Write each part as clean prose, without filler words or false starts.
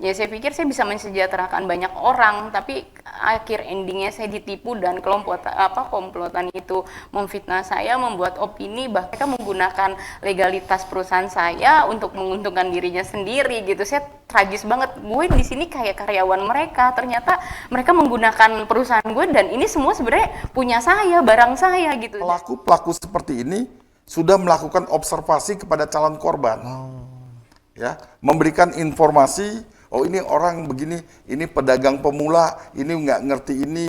Ya saya pikir saya bisa mensejahterakan banyak orang, tapi akhir endingnya saya ditipu dan komplotan itu memfitnah saya, membuat opini, bahkan mereka menggunakan legalitas perusahaan saya untuk menguntungkan dirinya sendiri gitu. Saya tragis banget, gue di sini kayak karyawan mereka, ternyata mereka menggunakan perusahaan gue dan ini semua sebenarnya punya saya, barang saya gitu. Pelaku-pelaku seperti ini sudah melakukan observasi kepada calon korban, ya, memberikan informasi, oh ini orang begini, ini pedagang pemula, ini nggak ngerti ini.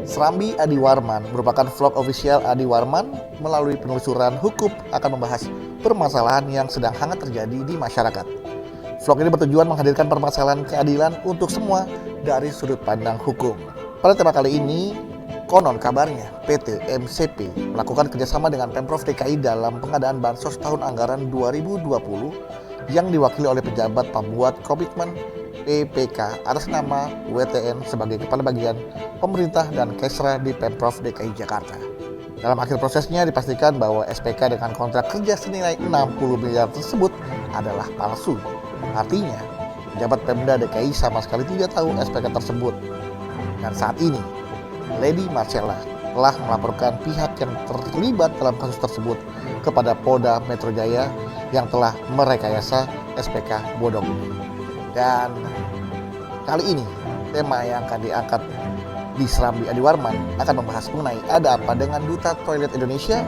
Serambi Adi Warman merupakan vlog official Adi Warman melalui penelusuran hukum akan membahas permasalahan yang sedang hangat terjadi di masyarakat. Vlog ini bertujuan menghadirkan permasalahan keadilan untuk semua dari sudut pandang hukum. Pada tema kali ini, konon kabarnya PT MCP melakukan kerjasama dengan Pemprov DKI dalam pengadaan bansos tahun anggaran 2020 yang diwakili oleh pejabat pembuat komitmen PPK atas nama WTN sebagai Kepala Bagian Pemerintah dan Kesra di Pemprov DKI Jakarta. Dalam akhir prosesnya dipastikan bahwa SPK dengan kontrak kerja senilai 60 miliar tersebut adalah palsu. Artinya, pejabat Pemda DKI sama sekali tidak tahu SPK tersebut. Dan saat ini, Lady Marcella telah melaporkan pihak yang terlibat dalam kasus tersebut kepada Polda Metro Jaya yang telah merekayasa SPK bodong. Dan kali ini tema yang akan diangkat di Serambi Adi Warman akan membahas mengenai ada apa dengan Duta Toilet Indonesia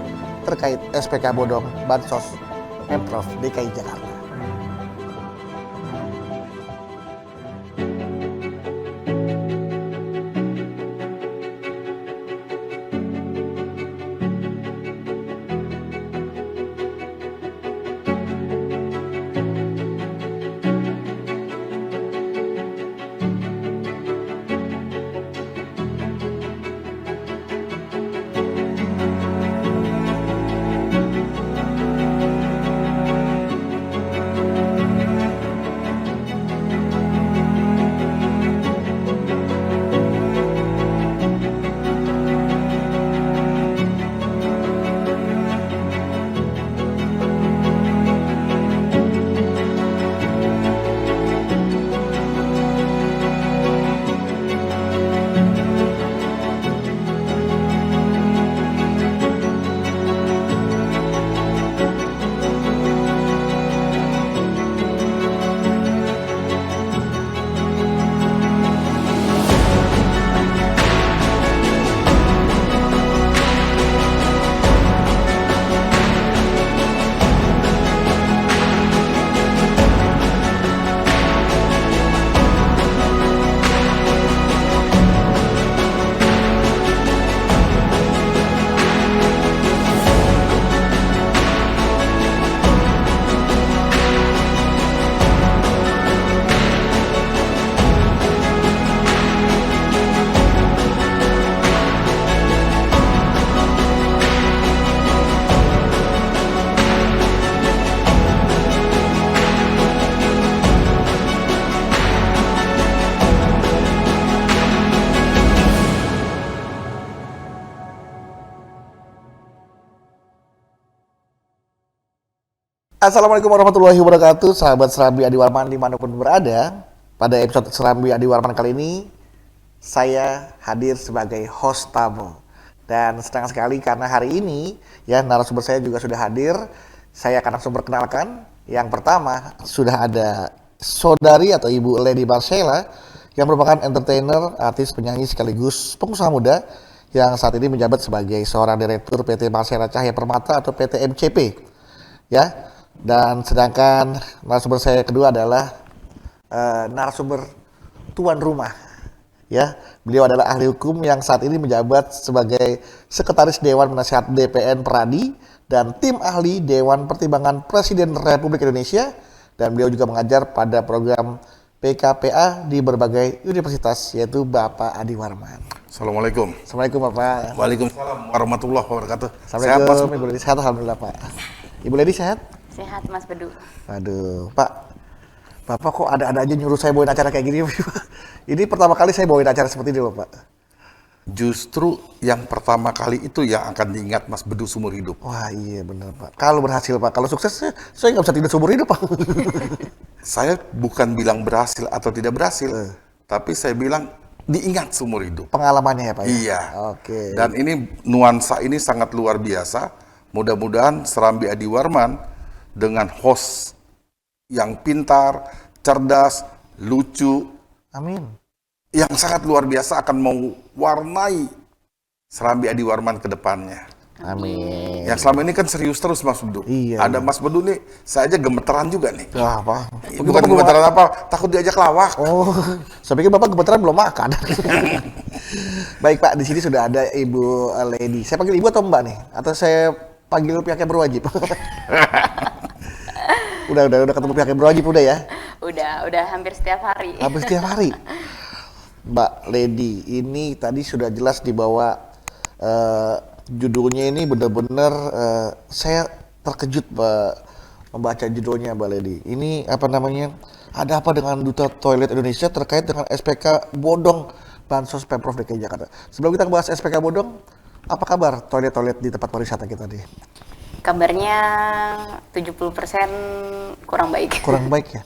terkait SPK bodong Bansos Pemprov DKI Jakarta. Assalamualaikum warahmatullahi wabarakatuh, sahabat Serambi Adi Warman dimanapun berada. Pada episode Serambi Adi Warman kali ini, saya hadir sebagai host tamu. Dan senang sekali karena hari ini, ya, narasumber saya juga sudah hadir. Saya akan langsung perkenalkan. Yang pertama, sudah ada saudari atau Ibu Lady Marcella, yang merupakan entertainer, artis, penyanyi, sekaligus pengusaha muda, yang saat ini menjabat sebagai seorang direktur PT Marcella Cahaya Permata atau PT MCP. Ya. Dan sedangkan narasumber saya kedua adalah narasumber tuan rumah, ya, beliau adalah ahli hukum yang saat ini menjabat sebagai Sekretaris Dewan Penasihat DPN Pradi dan tim ahli Dewan Pertimbangan Presiden Republik Indonesia, dan beliau juga mengajar pada program PKPA di berbagai universitas, yaitu Bapak Adi Warman. Assalamualaikum. Assalamualaikum Bapak. Waalaikumsalam warahmatullahi wabarakatuh. Assalamualaikum. Sehat Mas? Ibu Lady sehat, alhamdulillah Pak. Ibu Lady sehat? Sehat Mas Bedu. Aduh Pak, Bapak kok ada-ada aja nyuruh saya bawain acara kayak gini? Ini pertama kali saya bawain acara seperti ini loh, Pak. Justru yang pertama kali itu yang akan diingat Mas Bedu seumur hidup. Wah iya benar Pak. Kalau berhasil Pak, kalau sukses saya nggak bisa tidur seumur hidup Pak. Saya bukan bilang berhasil atau tidak berhasil, tapi saya bilang diingat seumur hidup. Pengalamannya ya Pak ya? Iya. Oke. Dan ini nuansa ini sangat luar biasa. Mudah-mudahan Serambi Adi Warman dengan host yang pintar, cerdas, lucu, Amin. yang sangat luar biasa akan mewarnai Serambi Adi Warman ke depannya. Amin. Yang selama ini kan serius terus Mas Bedu. Iya, Ada Mas Bedu nih, saya aja gemeteran juga nih. Wah Pak. Bukan gemeteran apa, takut diajak lawak. Oh, saya pikir Bapak kebetulan belum makan. Baik Pak, di sini sudah ada Ibu Lady. Saya panggil Ibu atau Mbak nih? Atau saya panggil pihak yang berwajib? udah ketemu pihak yang berwajib udah ya? Udah hampir setiap hari. Hampir setiap hari. Mbak Lady, ini tadi sudah jelas dibawa judulnya ini benar-benar saya terkejut membaca judulnya Mbak Lady. Ini apa namanya? Ada apa dengan Duta Toilet Indonesia terkait dengan SPK bodong Bansos Pemprov DKI Jakarta? Sebelum kita bahas SPK bodong, apa kabar toilet-toilet di tempat pariwisata kita nih? Kabarnya 70% kurang baik. Kurang baik ya?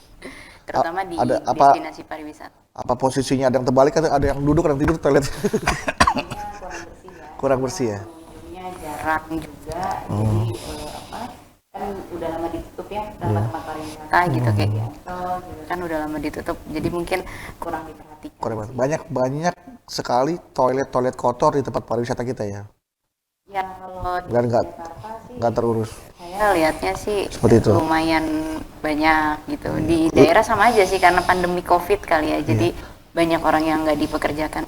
Terutama di ada apa- destinasi pariwisata. Apa posisinya ada yang terbalik atau ada yang duduk, ada yang tidur toilet? Kurang bersih ya? Ujungnya jarang juga, jadi kan udah lama ditutup ya tempat-tempat pariwisata gitu kayak gitu kan udah lama ditutup, jadi mungkin kurang diperhatikan. Kurang bersih. Banyak sekali toilet kotor di tempat pariwisata kita ya? Ya kalau di Dan Jakarta sih nggak terurus. saya lihatnya sih Seperti itu. lumayan banyak gitu. Di daerah sama aja sih karena pandemi COVID kali ya, jadi banyak orang yang nggak dipekerjakan.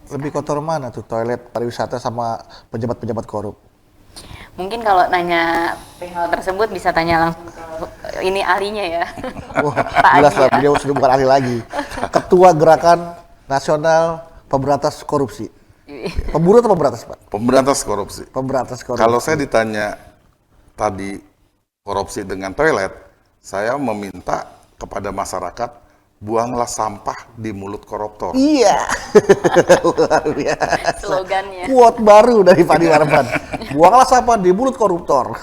Lebih kotor mana tuh toilet pariwisata sama pejabat-pejabat korup? Mungkin kalau nanya hal tersebut bisa tanya langsung ke ini ahlinya ya. Wah, Pak jelas Adi lah, ya. beliau sudah bukan ahli lagi. Ketua Gerakan Nasional Pemberantas Korupsi. Pemburu atau pemberantas, Pak? Pemberantas korupsi. Pemberantas korupsi. Kalau saya ditanya tadi korupsi dengan toilet, saya meminta kepada masyarakat buanglah sampah di mulut koruptor. Iya. Luar biasa. Slogannya. Quote baru dari Pak Adi Warman. Buanglah sampah di mulut koruptor.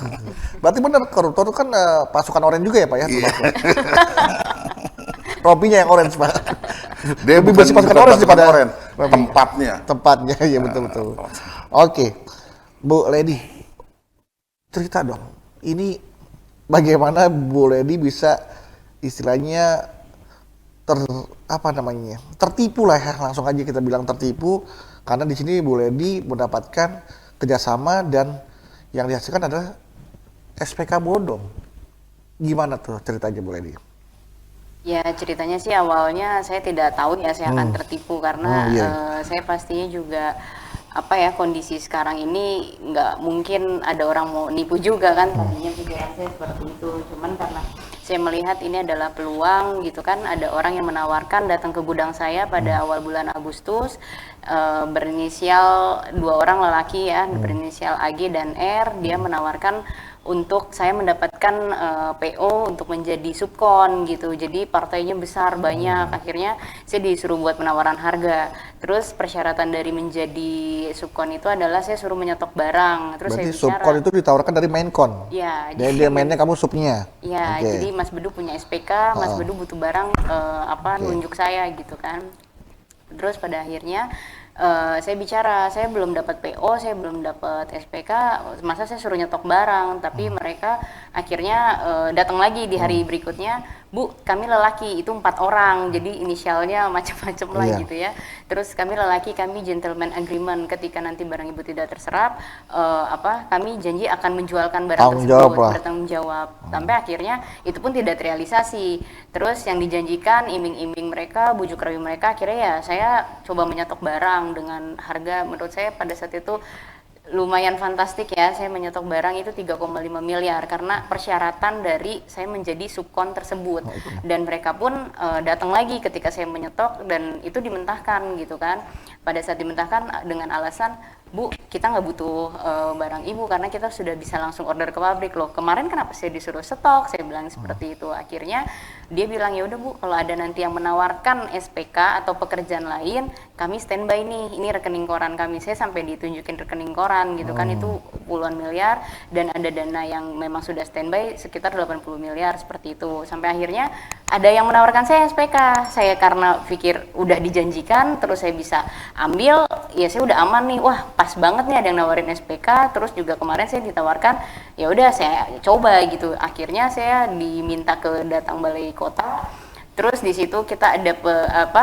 Berarti benar koruptor itu kan pasukan oranye juga ya Pak ya? Iya. Rompinya yang orange Pak. Dia Lebih bukan bersih pasukan bukan orange pasukan daripada oranye, tempatnya. Tempatnya, ya betul-betul. Oke, Bu Lady, cerita dong. Ini bagaimana Bu Lady bisa istilahnya tertipu lah ya, langsung aja kita bilang tertipu, karena di sini Bu Lady mendapatkan kerjasama dan yang dihasilkan adalah SPK bodong. Gimana tuh ceritanya Bu Lady? Ya ceritanya sih awalnya saya tidak tahu ya saya akan tertipu karena saya pastinya juga kondisi sekarang ini nggak mungkin ada orang mau nipu juga kan, tadinya pikiran saya seperti itu, cuman karena saya melihat ini adalah peluang gitu kan, ada orang yang menawarkan datang ke gudang saya pada awal bulan Agustus, berinisial 2 orang lelaki ya, berinisial AG dan R, dia menawarkan untuk saya mendapatkan PO untuk menjadi subkon gitu, jadi partainya besar banyak, akhirnya saya disuruh buat penawaran harga, terus persyaratan dari menjadi subkon itu adalah saya suruh menyetok barang, terus Berarti saya bicara. subkon itu ditawarkan dari mainkon? Ya, Dan dia mainnya kamu subnya? ya, Oke. jadi Mas Bedu punya SPK, Mas Bedu butuh barang nunjuk saya gitu kan. Terus pada akhirnya saya bicara, saya belum dapat PO, saya belum dapat SPK, masa saya suruh nyetok barang, tapi mereka akhirnya datang lagi di hari berikutnya, Bu, kami lelaki, itu 4 orang, jadi inisialnya macam-macam lah gitu ya. Terus kami lelaki, kami gentleman agreement, ketika nanti barang ibu tidak terserap, kami janji akan menjualkan barang Tanggung tersebut, jawab lah. bertanggung jawab. Sampai akhirnya itu pun tidak terrealisasi. Terus yang dijanjikan, iming-iming mereka, bujuk rayu mereka, akhirnya ya saya coba menyetok barang dengan harga menurut saya pada saat itu lumayan fantastik ya, saya menyetok barang itu 3,5 miliar karena persyaratan dari saya menjadi subkon tersebut, dan mereka pun datang lagi ketika saya menyetok dan itu dimentahkan gitu kan. Pada saat dimentahkan dengan alasan Bu, kita nggak butuh barang ibu karena kita sudah bisa langsung order ke pabrik loh. Kemarin kenapa saya disuruh stok? Saya bilang seperti itu. Akhirnya dia bilang ya udah Bu, kalau ada nanti yang menawarkan SPK atau pekerjaan lain, kami standby nih. Ini rekening koran kami. Saya sampai ditunjukin rekening koran gitu kan, itu puluhan miliar, dan ada dana yang memang sudah standby sekitar 80 miliar seperti itu. Sampai akhirnya ada yang menawarkan saya SPK. Saya karena pikir udah dijanjikan, terus saya bisa ambil, ya saya udah aman nih. Wah, pas banget nih ada yang nawarin SPK. Terus juga kemarin saya ditawarkan, ya udah saya coba gitu. Akhirnya saya diminta ke datang balai kota. Terus di situ kita ada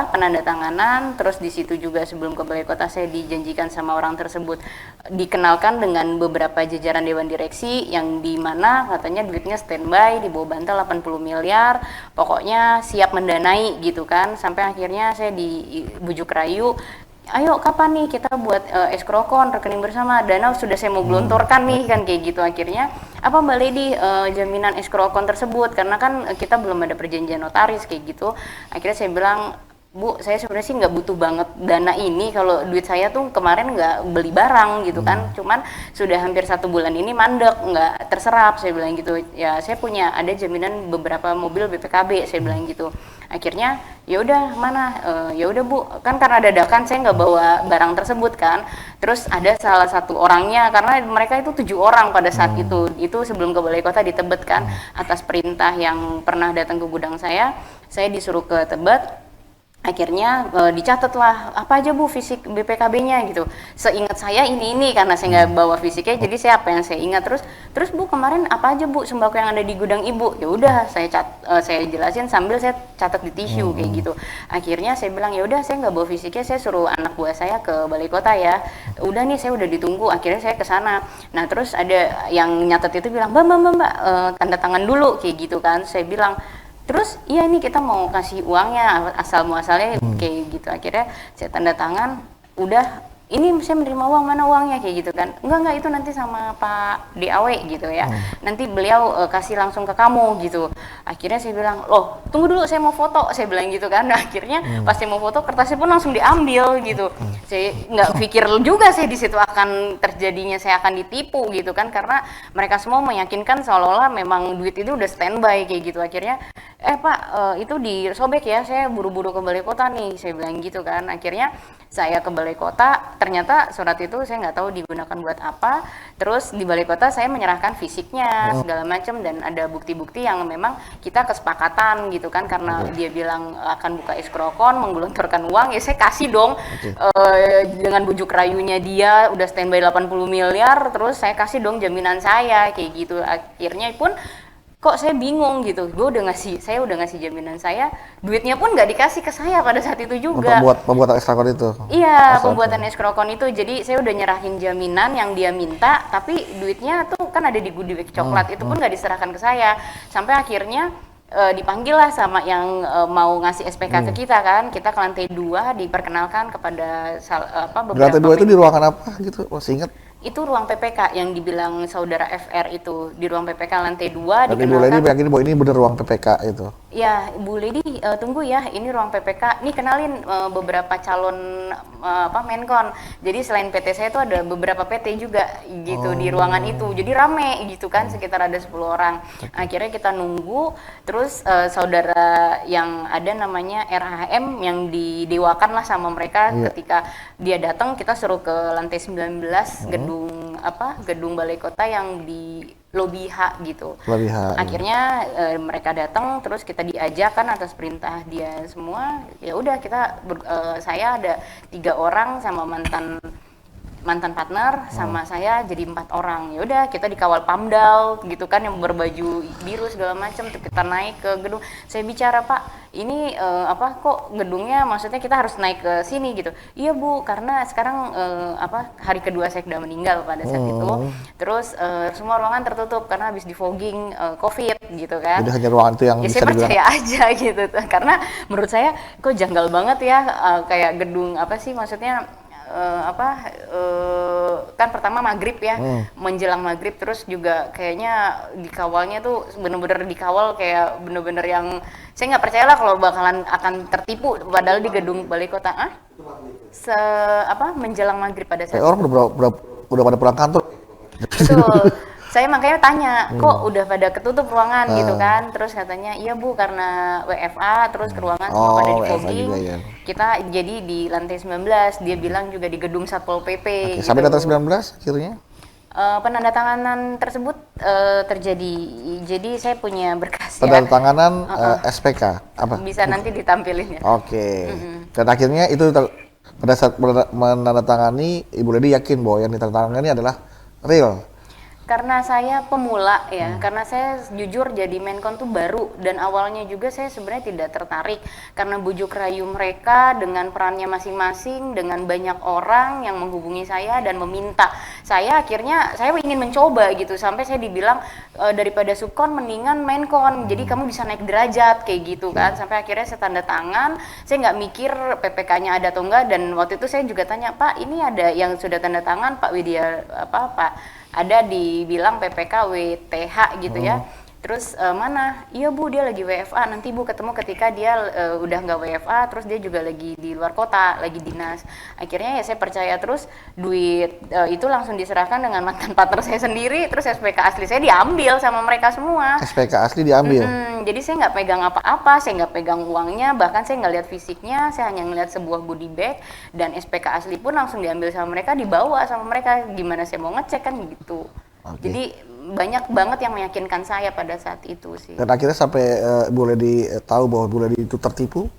penandatanganan. Terus di situ juga sebelum ke balai kota saya dijanjikan sama orang tersebut dikenalkan dengan beberapa jajaran dewan direksi yang di mana katanya duitnya standby di bawah bantal 80 miliar. Pokoknya siap mendanai gitu kan. Sampai akhirnya saya dibujuk rayu, ayo kapan nih kita buat eskrokon rekening bersama, dana sudah saya mau gelontorkan nih kan kayak gitu. Akhirnya apa Mbak Lady jaminan eskrokon tersebut, karena kan kita belum ada perjanjian notaris kayak gitu. Akhirnya saya bilang, Bu, saya sebenarnya sih nggak butuh banget dana ini, kalau duit saya tuh kemarin nggak beli barang gitu kan, cuman sudah hampir 1 bulan ini mandek, nggak terserap, saya bilang gitu. Ya saya punya ada jaminan beberapa mobil BPKB, saya bilang gitu. Akhirnya ya udah mana, ya udah Bu, kan karena dadakan saya nggak bawa barang tersebut kan. Terus ada salah satu orangnya, karena mereka itu 7 orang pada saat itu sebelum ke balai kota di Tebet kan, atas perintah yang pernah datang ke gudang saya disuruh ke Tebet. Akhirnya dicatat lah apa aja Bu fisik BPKB-nya gitu. Seingat saya ini karena saya nggak bawa fisiknya, jadi saya apa yang saya ingat. Terus Bu, kemarin apa aja Bu sembako yang ada di gudang Ibu? Ya udah saya jelasin sambil saya catat di tisu kayak gitu. Akhirnya saya bilang ya udah saya nggak bawa fisiknya, saya suruh anak buah saya ke balai kota ya. Udah nih saya udah ditunggu. Akhirnya saya ke sana. Nah terus ada yang nyatet itu bilang Mbak, tanda tangan dulu kayak gitu kan. Saya bilang, terus iya ini kita mau kasih uangnya asal muasalnya kayak gitu. Akhirnya saya tanda tangan, udah ini saya menerima uang, mana uangnya kayak gitu kan. Enggak itu nanti sama Pak DAW gitu ya, nanti beliau kasih langsung ke kamu gitu. Akhirnya saya bilang, loh tunggu dulu saya mau foto, saya bilang gitu kan. Nah, akhirnya pas saya mau foto kertasnya pun langsung diambil gitu. Saya nggak pikir juga saya di situ akan terjadinya saya akan ditipu gitu kan, karena mereka semua meyakinkan seolah-olah memang duit itu udah standby kayak gitu. Akhirnya Pak itu disobek ya, saya buru-buru ke balai kota nih, saya bilang gitu kan. Akhirnya saya ke balai kota, ternyata surat itu saya nggak tahu digunakan buat apa. Terus di balai kota saya menyerahkan fisiknya segala macam, dan ada bukti-bukti yang memang kita kesepakatan gitu kan, karena dia bilang akan buka eskrokon menggelontorkan uang, ya saya kasih dong. Dengan bujuk rayunya dia udah standby 80 miliar, terus saya kasih dong jaminan saya kayak gitu. Akhirnya pun kok saya bingung gitu, saya udah ngasih jaminan saya, duitnya pun nggak dikasih ke saya pada saat itu juga. Untuk pembuatan eskrokon itu? Iya, pembuatan eskrokon itu. Jadi saya udah nyerahin jaminan yang dia minta, tapi duitnya tuh kan ada di goodie bag coklat, itu pun nggak diserahkan ke saya. Sampai akhirnya dipanggil lah sama yang mau ngasih SPK ke kita kan, kita ke lantai 2 diperkenalkan kepada beberapa. Lantai 2 itu di ruangan apa gitu, masih ingat? Itu ruang PPK yang dibilang saudara FR itu, di ruang PPK lantai 2 dikenalkan. Bu Lady yakin bahwa ini bener ruang PPK itu? Ya, Bu Lady tunggu ya, ini ruang PPK. Nih kenalin beberapa calon Menkon. Jadi selain PT saya itu ada beberapa PT juga gitu di ruangan itu. Jadi rame gitu kan, sekitar ada 10 orang. Akhirnya kita nunggu, terus saudara yang ada namanya RHM yang didewakan lah sama mereka. Ketika dia datang, kita suruh ke lantai 19 gedung balai kota yang di lobi H gitu. Lobi H. Akhirnya mereka datang, terus kita diajak kan atas perintah dia semua. Ya udah saya ada 3 orang sama mantan partner sama saya jadi 4 orang. Ya udah kita dikawal Pamdal gitu kan, yang berbaju biru segala macam. Kita naik ke gedung. Saya bicara, Pak, ini kok gedungnya, maksudnya kita harus naik ke sini gitu. Iya Bu, karena sekarang hari kedua saya sudah meninggal pada saat itu. Terus semua ruangan tertutup karena habis di fogging COVID gitu kan. Jadi hanya ruangan itu yang ya, bisa saya percaya dibilang aja gitu. Karena menurut saya kok janggal banget ya, kayak gedung maksudnya kan pertama maghrib ya, menjelang maghrib, terus juga kayaknya dikawalnya tuh bener-bener dikawal kayak bener-bener yang saya nggak percaya lah kalau bakalan akan tertipu, padahal di gedung balai kota. Menjelang maghrib pada saat Orang udah pada pulang kantor. betul. Saya makanya tanya, kok udah pada ketutup ruangan gitu kan? Terus katanya, iya Bu, karena WFA, terus ke ruangan semua pada di WFA fogging. juga, ya. Kita jadi di lantai 19, dia bilang juga di gedung Satpol PP. Oke, sampai gitu. lantai 19 akhirnya? Penandatanganan tersebut terjadi. Jadi saya punya berkas ya. Penandatanganan SPK apa? Bisa nanti ditampilin ya. Oke. Dan akhirnya itu pada saat menandatangani, Ibu Lady yakin bahwa yang ditandatangani adalah real. Karena saya pemula ya, karena saya jujur jadi Menkon tuh baru, dan awalnya juga saya sebenarnya tidak tertarik karena bujuk rayu mereka dengan perannya masing-masing, dengan banyak orang yang menghubungi saya dan meminta. Saya akhirnya saya ingin mencoba gitu, sampai saya dibilang daripada subkon mendingan Menkon, jadi kamu bisa naik derajat kayak gitu kan. Sampai akhirnya saya tanda tangan, saya nggak mikir PPK-nya ada atau enggak, dan waktu itu saya juga tanya, Pak ini ada yang sudah tanda tangan Pak Widya Pak ada dibilang PPK WTH gitu ya. Terus mana? Iya Bu, dia lagi WFA. Nanti Bu ketemu ketika dia udah nggak WFA, terus dia juga lagi di luar kota, lagi dinas. Akhirnya ya saya percaya terus, duit itu langsung diserahkan dengan mantan partner saya sendiri, terus SPK asli saya diambil sama mereka semua. SPK asli diambil? Jadi saya nggak pegang apa-apa, saya nggak pegang uangnya, bahkan saya nggak lihat fisiknya, saya hanya ngeliat sebuah goodie bag, dan SPK asli pun langsung diambil sama mereka, dibawa sama mereka. Gimana saya mau ngecek kan gitu. Jadi banyak banget yang meyakinkan saya pada saat itu sih. Dan akhirnya sampai Bu Lady tahu bahwa Bu Lady itu tertipu?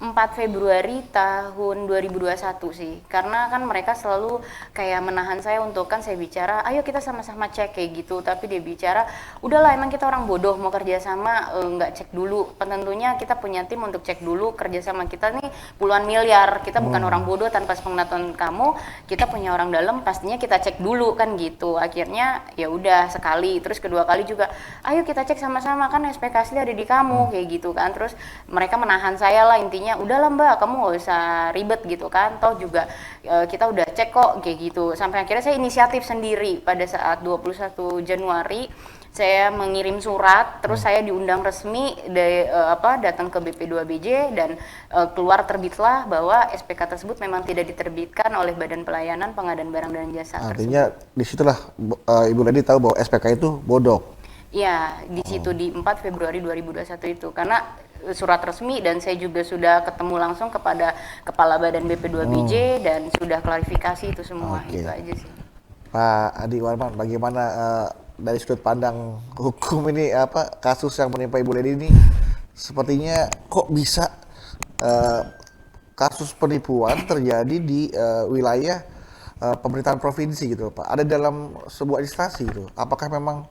4 Februari tahun 2021 sih, karena kan mereka selalu kayak menahan saya untuk, kan saya bicara ayo kita sama-sama cek kayak gitu, tapi dia bicara udahlah emang kita orang bodoh mau kerja sama nggak cek dulu, tentunya kita punya tim untuk cek dulu, kerja sama kita nih puluhan miliar, kita bukan orang bodoh tanpa sepengetahuan kamu, kita punya orang dalam pastinya kita cek dulu kan gitu. Akhirnya ya udah sekali, terus kedua kali juga ayo kita cek sama-sama kan SPK asli ada di kamu kayak gitu kan. Terus mereka menahan saya lah, intinya udahlah Mbak kamu nggak usah ribet gitu kan, toh juga kita udah cek kok kayak gitu. Sampai akhirnya saya inisiatif sendiri pada saat 21 Januari saya mengirim surat, terus saya diundang resmi datang ke BP2BJ, dan keluar terbitlah bahwa SPK tersebut memang tidak diterbitkan oleh Badan Pelayanan Pengadaan Barang dan Jasa. Artinya disitulah Ibu Lady tahu bahwa SPK itu bodong. Iya, di situ di 4 Februari 2021 itu, karena surat resmi, dan saya juga sudah ketemu langsung kepada Kepala Badan BP2BJ dan sudah klarifikasi itu semua. Itu aja sih. Pak Adi Warman, bagaimana dari sudut pandang hukum ini, kasus yang menimpa Ibu Lady ini sepertinya kok bisa kasus penipuan terjadi di wilayah pemerintahan provinsi gitu Pak, ada dalam sebuah instansi gitu. Apakah memang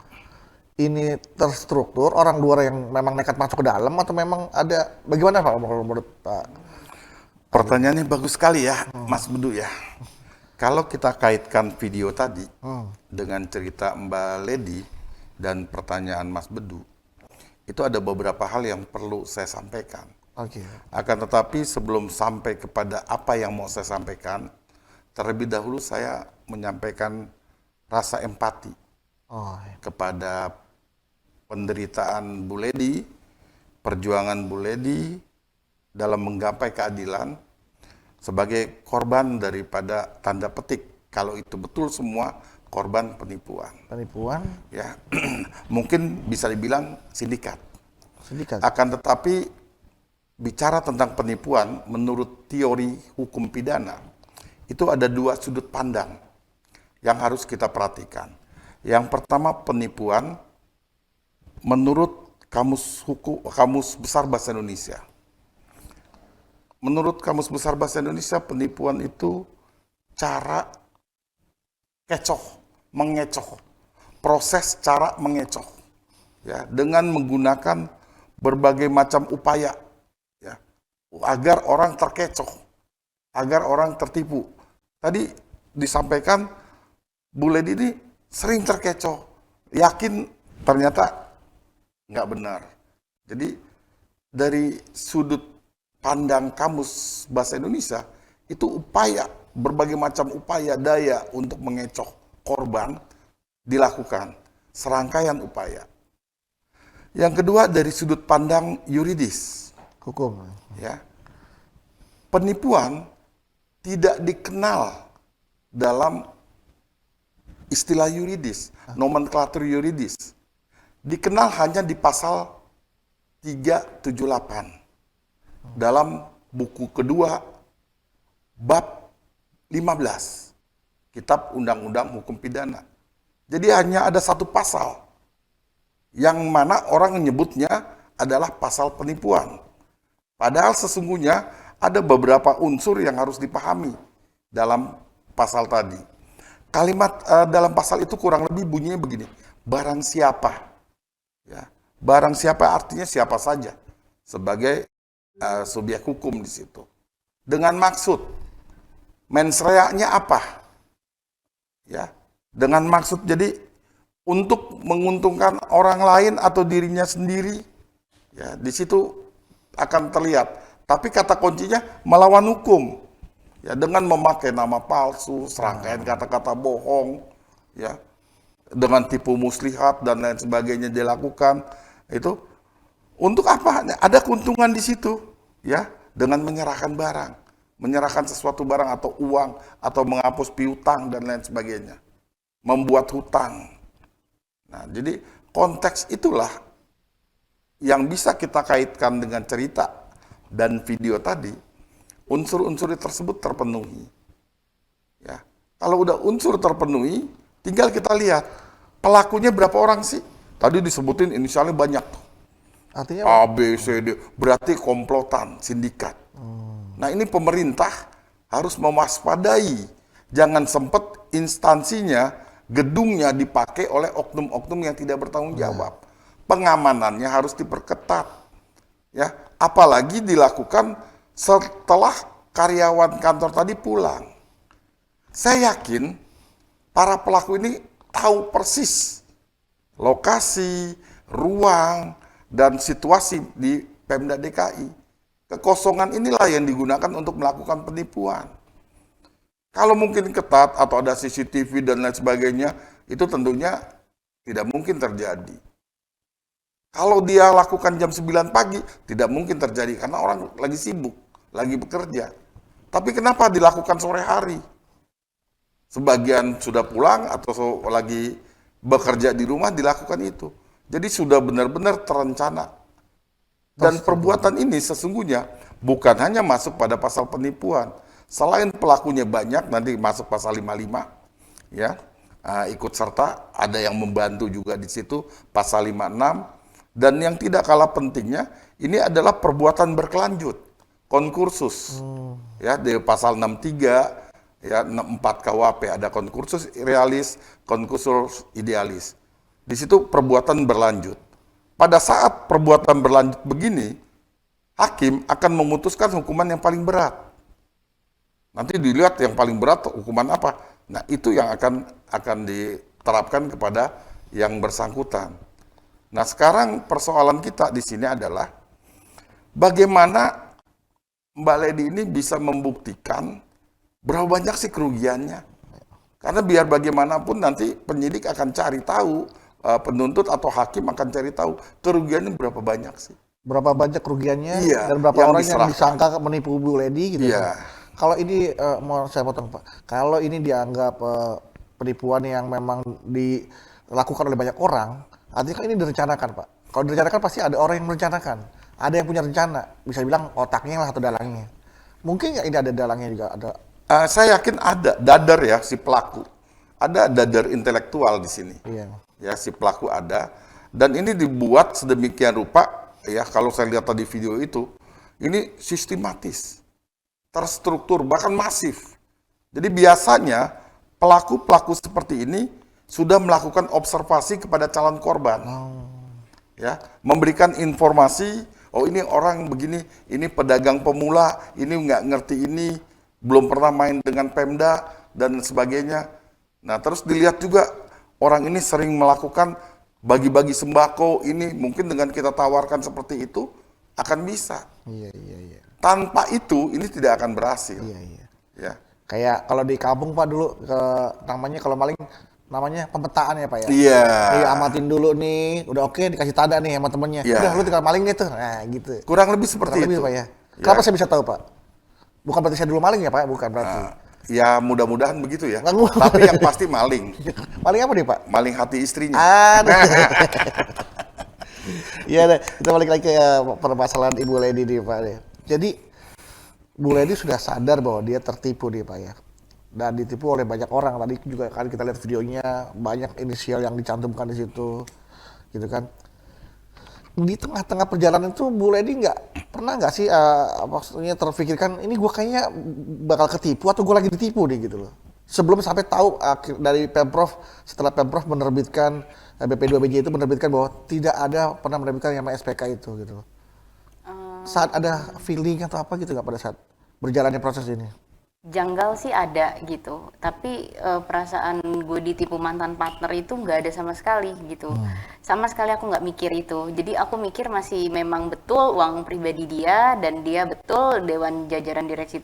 ini terstruktur, orang luar yang memang nekat masuk ke dalam, atau memang ada bagaimana Pak menurut Pak? Pertanyaannya bagus sekali ya, Mas Bedu ya. Kalau kita kaitkan video tadi dengan cerita Mbak Lady dan pertanyaan Mas Bedu, itu ada beberapa hal yang perlu saya sampaikan. Akan tetapi sebelum sampai kepada apa yang mau saya sampaikan, terlebih dahulu saya menyampaikan rasa empati kepada penderitaan Bu Lady, perjuangan Bu Lady dalam menggapai keadilan sebagai korban daripada tanda petik, kalau itu betul semua korban penipuan. Penipuan? Ya, mungkin bisa dibilang sindikat. Akan tetapi bicara tentang penipuan, menurut teori hukum pidana, itu ada dua sudut pandang yang harus kita perhatikan. Yang pertama, penipuan menurut Kamus Besar Bahasa Indonesia. Menurut Kamus Besar Bahasa Indonesia, penipuan itu cara mengecoh, proses cara mengecoh, ya, dengan menggunakan berbagai macam upaya, ya, agar orang terkecoh, agar orang tertipu. Tadi disampaikan Bu Lady ini sering terkecoh, yakin ternyata nggak benar. Jadi dari sudut pandang Kamus Bahasa Indonesia, itu upaya berbagai macam upaya daya untuk mengecoh korban dilakukan, serangkaian upaya. Yang kedua dari sudut pandang yuridis, Hukum. ya. Penipuan tidak dikenal dalam istilah yuridis, nomenklatur yuridis. Dikenal hanya di pasal 378 dalam buku kedua bab 15 Kitab Undang-Undang Hukum Pidana. Jadi hanya ada satu pasal yang mana orang menyebutnya adalah pasal penipuan. Padahal sesungguhnya ada beberapa unsur yang harus dipahami dalam pasal tadi. Kalimat dalam pasal itu kurang lebih bunyinya begini, barang siapa. Ya, barang siapa artinya siapa saja sebagai subjek hukum di situ. Dengan maksud mens rea-nya apa? Ya, dengan maksud jadi untuk menguntungkan orang lain atau dirinya sendiri. Ya, di situ akan terlihat. Tapi kata kuncinya melawan hukum. Ya, dengan memakai nama palsu, serangkaian kata-kata bohong, ya, dengan tipu muslihat dan lain sebagainya dilakukan. Itu untuk apa? Ada keuntungan di situ, ya, dengan menyerahkan barang, menyerahkan sesuatu barang atau uang atau menghapus piutang dan lain sebagainya, membuat hutang. Nah, jadi konteks itulah yang bisa kita kaitkan dengan cerita dan video tadi. Unsur-unsur tersebut terpenuhi. Ya, kalau udah unsur terpenuhi, tinggal kita lihat pelakunya berapa orang sih? Tadi disebutin inisialnya banyak. Artinya A, B, C, D. Berarti komplotan, sindikat. Nah, ini pemerintah harus mewaspadai. Jangan sempat instansinya, gedungnya dipakai oleh oknum-oknum yang tidak bertanggung jawab. Pengamanannya harus diperketat. Ya, apalagi dilakukan setelah karyawan kantor tadi pulang. Saya yakin para pelaku ini tahu persis lokasi, ruang, dan situasi di Pemda DKI. Kekosongan inilah yang digunakan untuk melakukan penipuan. Kalau mungkin ketat atau ada CCTV dan lain sebagainya, itu tentunya tidak mungkin terjadi. Kalau dia lakukan jam 9 pagi, tidak mungkin terjadi karena orang lagi sibuk, lagi bekerja. Tapi kenapa dilakukan sore hari? Sebagian sudah pulang atau lagi bekerja di rumah dilakukan itu. Jadi sudah benar-benar terencana. Dan perbuatan ini sesungguhnya bukan hanya masuk pada pasal penipuan. Selain pelakunya banyak, nanti masuk pasal 55, ya, ikut serta, ada yang membantu juga di situ, pasal 56. Dan yang tidak kalah pentingnya, ini adalah perbuatan berkelanjut, konkursus. Ya, di pasal 63, ya, 64 KUHP ada konkursus realis, konkursus idealis. Di situ perbuatan berlanjut. Pada saat perbuatan berlanjut begini, hakim akan memutuskan hukuman yang paling berat. Nanti dilihat yang paling berat hukuman apa. Nah, itu yang akan diterapkan kepada yang bersangkutan. Nah, sekarang persoalan kita di sini adalah bagaimana Mbak Lady ini bisa membuktikan berapa banyak sih kerugiannya. Karena biar bagaimanapun nanti penyidik akan cari tahu, penuntut atau hakim akan cari tahu kerugiannya berapa banyak sih. berapa banyak kerugiannya Iya, dan berapa yang orang yang diserahkan. disangka menipu Bu Lady gitu. Iya. Kalau ini mau saya potong Pak, kalau ini dianggap penipuan yang memang dilakukan oleh banyak orang, artinya kan ini direncanakan Pak. Kalau direncanakan pasti ada orang yang merencanakan, ada yang punya rencana, bisa bilang otaknya lah atau dalangnya. Mungkin nggak ini ada dalangnya juga ada. Saya yakin ada dadar ya si pelaku, ada dadar intelektual di sini. Iya. Ya, si pelaku ada, dan ini dibuat sedemikian rupa ya, kalau saya lihat tadi video itu, ini sistematis, terstruktur, bahkan masif. Jadi biasanya pelaku-pelaku seperti ini sudah melakukan observasi kepada calon korban, ya, memberikan informasi, oh ini orang begini, ini pedagang pemula, ini nggak ngerti ini, belum pernah main dengan Pemda dan sebagainya. Nah, terus dilihat juga orang ini sering melakukan bagi-bagi sembako, ini mungkin dengan kita tawarkan seperti itu akan bisa. Iya, iya, iya. Tanpa itu ini tidak akan berhasil. Iya, iya. Ya. Kayak kalau di kampung Pak dulu namanya kalau maling namanya pemetaan ya Pak ya. Iya. Iya, amatin dulu nih, udah oke dikasih tanda nih sama temennya. Iya. Udah lu tinggal maling nih tuh. Nah, gitu. Kurang lebih seperti Kurang lebih, itu. Pak ya. Ya. Kenapa saya bisa tahu Pak? Bukan berarti saya dulu maling ya Pak, bukan berarti. Ya mudah-mudahan begitu ya. Nggak. Tapi yang pasti maling. Maling apa nih Pak? Maling hati istrinya. Aduh. Iya deh, kita balik lagi ke permasalahan Ibu Lady nih Pak. Jadi Bu Lady sudah sadar bahwa dia tertipu nih Pak ya. Dan ditipu oleh banyak orang. Tadi juga kan kita lihat videonya, banyak inisial yang dicantumkan di situ. Gitu kan. Di tengah-tengah perjalanan itu Bu Lady pernah nggak sih maksudnya terpikirkan ini gue kayaknya bakal ketipu atau gue lagi ditipu nih gitu loh. Sebelum sampai tahu dari Pemprov, setelah Pemprov menerbitkan BP2BJ itu menerbitkan bahwa tidak ada pernah menerbitkan yang namanya SPK itu gitu loh. Saat ada feeling atau apa gitu nggak pada saat berjalannya proses ini? Janggal sih ada gitu, tapi perasaan gue ditipu mantan partner itu nggak ada sama sekali gitu. Sama sekali aku nggak mikir itu. Jadi aku mikir masih memang betul uang pribadi dia dan dia betul dewan jajaran direksi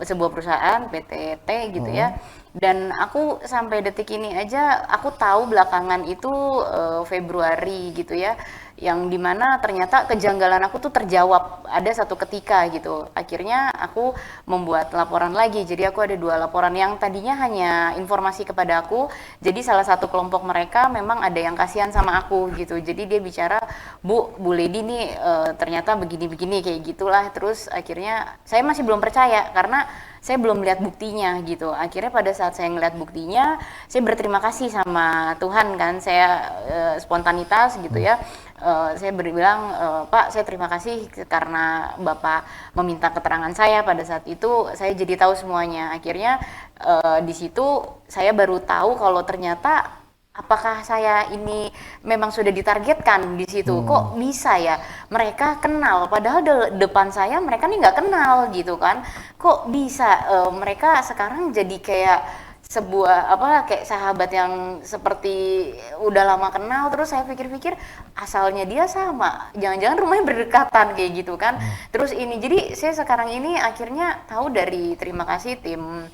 sebuah perusahaan PTT gitu ya. Dan aku sampai detik ini aja aku tahu belakangan itu Februari gitu ya, yang dimana ternyata kejanggalan aku tuh terjawab ada satu ketika gitu. Akhirnya aku membuat laporan lagi. Jadi aku ada 2 laporan yang tadinya hanya informasi kepada aku. Jadi salah satu kelompok mereka memang ada yang kasihan sama aku gitu. Jadi dia bicara, Bu Lady nih ternyata begini-begini kayak gitulah. Terus akhirnya saya masih belum percaya karena saya belum lihat buktinya gitu. Akhirnya pada saat saya ngeliat buktinya, saya berterima kasih sama Tuhan kan. Saya spontanitas gitu ya. Saya bilang, Pak, saya terima kasih karena Bapak meminta keterangan saya pada saat itu. Saya jadi tahu semuanya. Akhirnya di situ saya baru tahu kalau ternyata apakah saya ini memang sudah ditargetkan di situ. Kok bisa ya mereka kenal padahal depan saya mereka nih nggak kenal gitu kan. Kok bisa mereka sekarang jadi kayak sebuah kayak sahabat yang seperti udah lama kenal. Terus saya pikir-pikir asalnya dia sama, jangan-jangan rumahnya berdekatan kayak gitu kan. Terus ini jadi saya sekarang ini akhirnya tahu dari terima kasih tim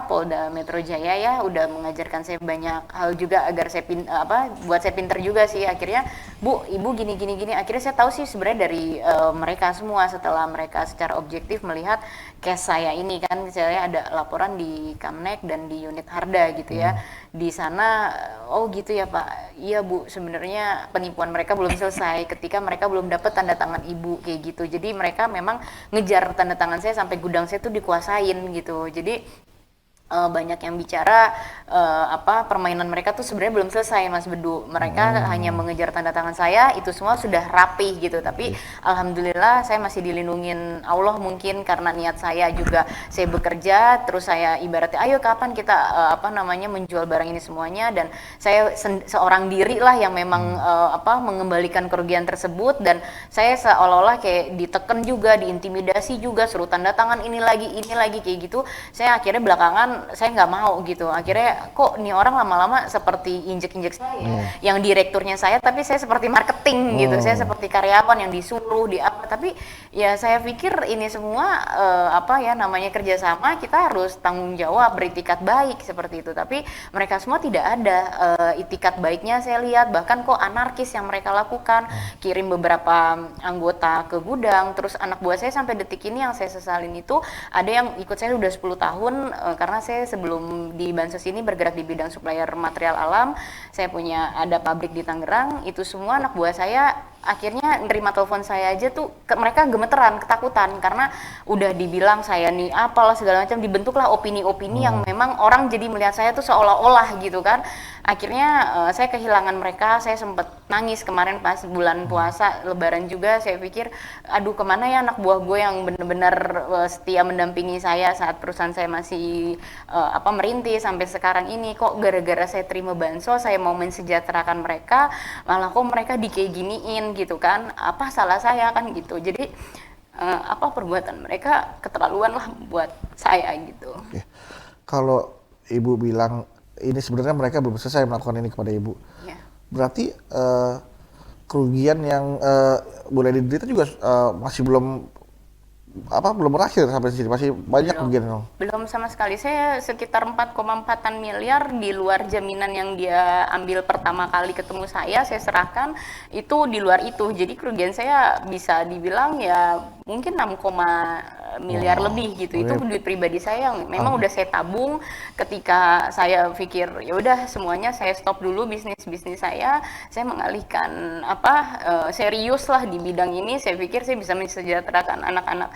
Polda Metro Jaya ya udah mengajarkan saya banyak hal juga agar saya buat saya pinter juga sih. Akhirnya Bu, Ibu gini akhirnya saya tahu sih sebenarnya dari mereka semua setelah mereka secara objektif melihat case saya ini kan. Saya ada laporan di Kamnek dan di unit Harda gitu ya. Di sana oh gitu ya Pak. Iya Bu, sebenarnya penipuan mereka belum selesai ketika mereka belum dapat tanda tangan Ibu kayak gitu. Jadi mereka memang ngejar tanda tangan saya sampai gudang saya tuh dikuasain gitu. Jadi banyak yang bicara permainan mereka tuh sebenarnya belum selesai Mas Bedu. Mereka hanya mengejar tanda tangan saya, itu semua sudah rapih gitu. Tapi alhamdulillah saya masih dilindungin Allah mungkin karena niat saya juga saya bekerja, terus saya ibaratnya ayo kapan kita menjual barang ini semuanya, dan saya seorang diri lah yang memang mengembalikan kerugian tersebut. Dan saya seolah-olah kayak diteken juga, diintimidasi juga, suruh tanda tangan ini lagi kayak gitu. Saya akhirnya belakangan saya nggak mau gitu. Akhirnya kok nih orang lama-lama seperti injek-injek saya, yang direkturnya saya tapi saya seperti marketing gitu. Saya seperti karyawan yang disuruh tapi ya saya pikir ini semua namanya kerjasama, kita harus tanggung jawab, beritikat baik seperti itu. Tapi mereka semua tidak ada itikat baiknya saya lihat. Bahkan kok anarkis yang mereka lakukan, kirim beberapa anggota ke gudang. Terus anak buah saya sampai detik ini yang saya sesalin itu ada yang ikut saya udah 10 tahun karena saya sebelum di Bansos ini bergerak di bidang supplier material alam. Saya ada pabrik di Tangerang. Itu semua anak buah saya akhirnya nerima telepon saya aja tuh mereka gemeteran, ketakutan karena udah dibilang saya nih apalah segala macam, dibentuklah opini-opini yang memang orang jadi melihat saya tuh seolah-olah gitu kan. Akhirnya saya kehilangan mereka. Saya sempat nangis kemarin pas bulan puasa Lebaran juga. Saya pikir aduh kemana ya anak buah gue yang benar-benar setia mendampingi saya saat perusahaan saya masih merintis sampai sekarang ini. Kok gara-gara saya terima bansos, saya mau mensejahterakan mereka, malah kok mereka kayak giniin gitu kan. Apa salah saya kan gitu. Jadi perbuatan mereka keterlaluan lah buat saya gitu. Oke. Kalau Ibu bilang ini sebenarnya mereka belum selesai melakukan ini kepada Ibu. Ya. Berarti kerugian yang boleh diderita juga masih belum belum berakhir sampai sini, masih banyak begini dong. Belum sama sekali. Saya sekitar 4,4 miliar di luar jaminan yang dia ambil pertama kali ketemu saya serahkan, itu di luar itu. Jadi kerugian saya bisa dibilang ya mungkin 6, miliar lebih gitu. Itu duit pribadi saya yang memang udah saya tabung. Ketika saya pikir ya udah semuanya saya stop dulu bisnis saya mengalihkan serius lah di bidang ini. Saya pikir saya bisa mensejahterakan anak-anak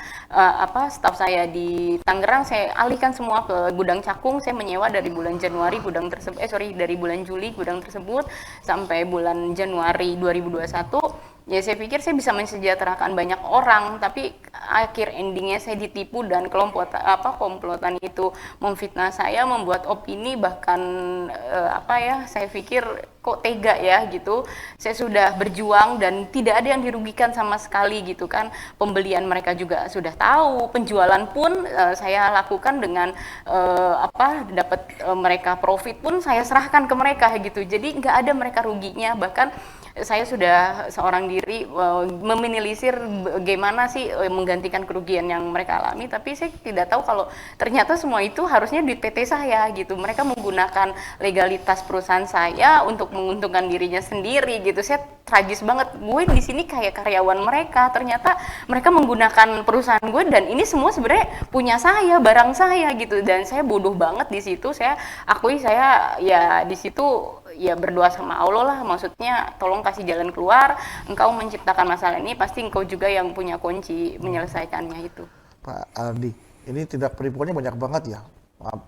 staf saya di Tangerang. Saya alihkan semua ke gudang Cakung. Saya menyewa dari bulan Januari dari bulan Juli gudang tersebut sampai bulan Januari 2021. Ya saya pikir saya bisa mensejahterakan banyak orang, tapi akhir endingnya saya ditipu dan komplotan itu memfitnah saya, membuat opini, bahkan saya pikir kok tega ya gitu. Saya sudah berjuang dan tidak ada yang dirugikan sama sekali gitu kan. Pembelian mereka juga sudah tahu, penjualan pun saya lakukan dengan dapat mereka profit pun saya serahkan ke mereka gitu. Jadi nggak ada mereka ruginya, bahkan saya sudah seorang diri meminimalisir bagaimana sih menggantikan kerugian yang mereka alami, tapi saya tidak tahu kalau ternyata semua itu harusnya di PT saya gitu. Mereka menggunakan legalitas perusahaan saya untuk menguntungkan dirinya sendiri gitu. Saya tragis banget, gue di sini kayak karyawan mereka, ternyata mereka menggunakan perusahaan gue dan ini semua sebenarnya punya saya, barang saya gitu. Dan saya bodoh banget di situ. Saya akui saya ya di situ ya berdoa sama Allah lah, maksudnya tolong kasih jalan keluar, engkau menciptakan masalah ini, pasti engkau juga yang punya kunci menyelesaikannya itu. Pak Aldi, ini tindak penipuannya banyak banget ya,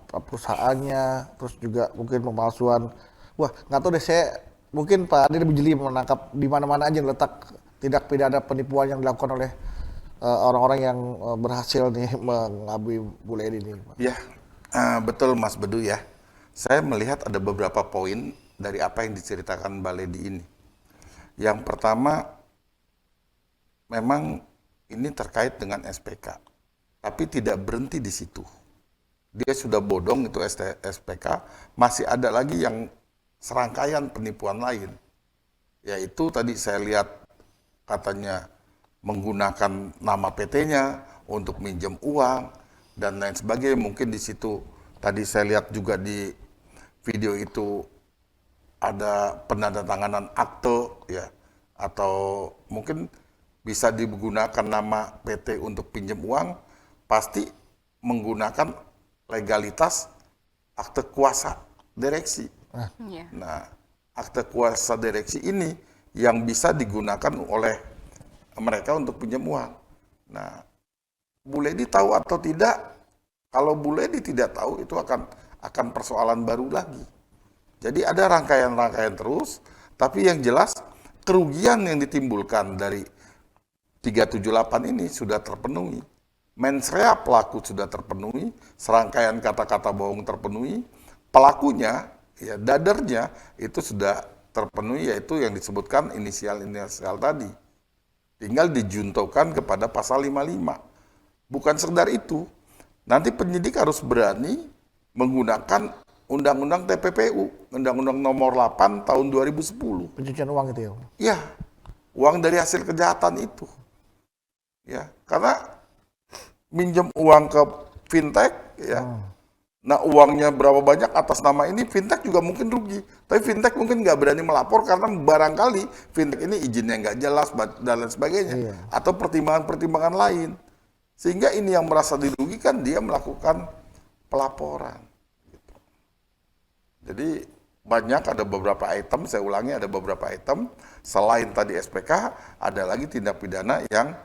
perusahaannya, terus juga mungkin pemalsuan. Wah, nggak tahu deh, saya mungkin Pak Aldi lebih jeli menangkap di mana-mana aja letak tindak pidana penipuan yang dilakukan oleh orang-orang yang berhasil nih mengelabui Bu Lady ini. Ya, betul Mas Bedu ya. Saya melihat ada beberapa poin dari apa yang diceritakan Mbak Lady ini. Yang pertama, memang ini terkait dengan SPK, tapi tidak berhenti di situ. Dia sudah bodong itu SPK, masih ada lagi yang serangkaian penipuan lain. Yaitu tadi saya lihat katanya menggunakan nama PT-nya untuk minjem uang dan lain sebagainya. Mungkin di situ tadi saya lihat juga di video itu ada penandatanganan akte ya, atau mungkin bisa digunakan nama PT untuk pinjam uang, pasti menggunakan legalitas akte kuasa direksi. Nah, akte kuasa direksi ini yang bisa digunakan oleh mereka untuk pinjam uang. Nah, Bu Lady tahu atau tidak? Kalau Bu Lady tidak tahu, itu akan persoalan baru lagi. Jadi ada rangkaian-rangkaian terus, tapi yang jelas kerugian yang ditimbulkan dari 378 ini sudah terpenuhi. Mens rea pelaku sudah terpenuhi, serangkaian kata-kata bohong terpenuhi, pelakunya, ya dadernya itu sudah terpenuhi, yaitu yang disebutkan inisial-inisial tadi. Tinggal dijuntokan kepada pasal 55. Bukan sekedar itu, nanti penyidik harus berani menggunakan Undang-Undang TPPU, Undang-Undang Nomor 8 Tahun 2010. Pencucian uang itu ya? Ya, uang dari hasil kejahatan itu. Ya, karena minjem uang ke fintech, ya. Nah, uangnya berapa banyak atas nama ini, fintech juga mungkin rugi. Tapi fintech mungkin nggak berani melapor karena barangkali fintech ini izinnya nggak jelas dan lain sebagainya. Iya. Atau pertimbangan-pertimbangan lain. Sehingga ini yang merasa dirugikan, dia melakukan pelaporan. Jadi banyak, ada beberapa item, saya ulangi ada beberapa item, selain tadi SPK, ada lagi tindak pidana yang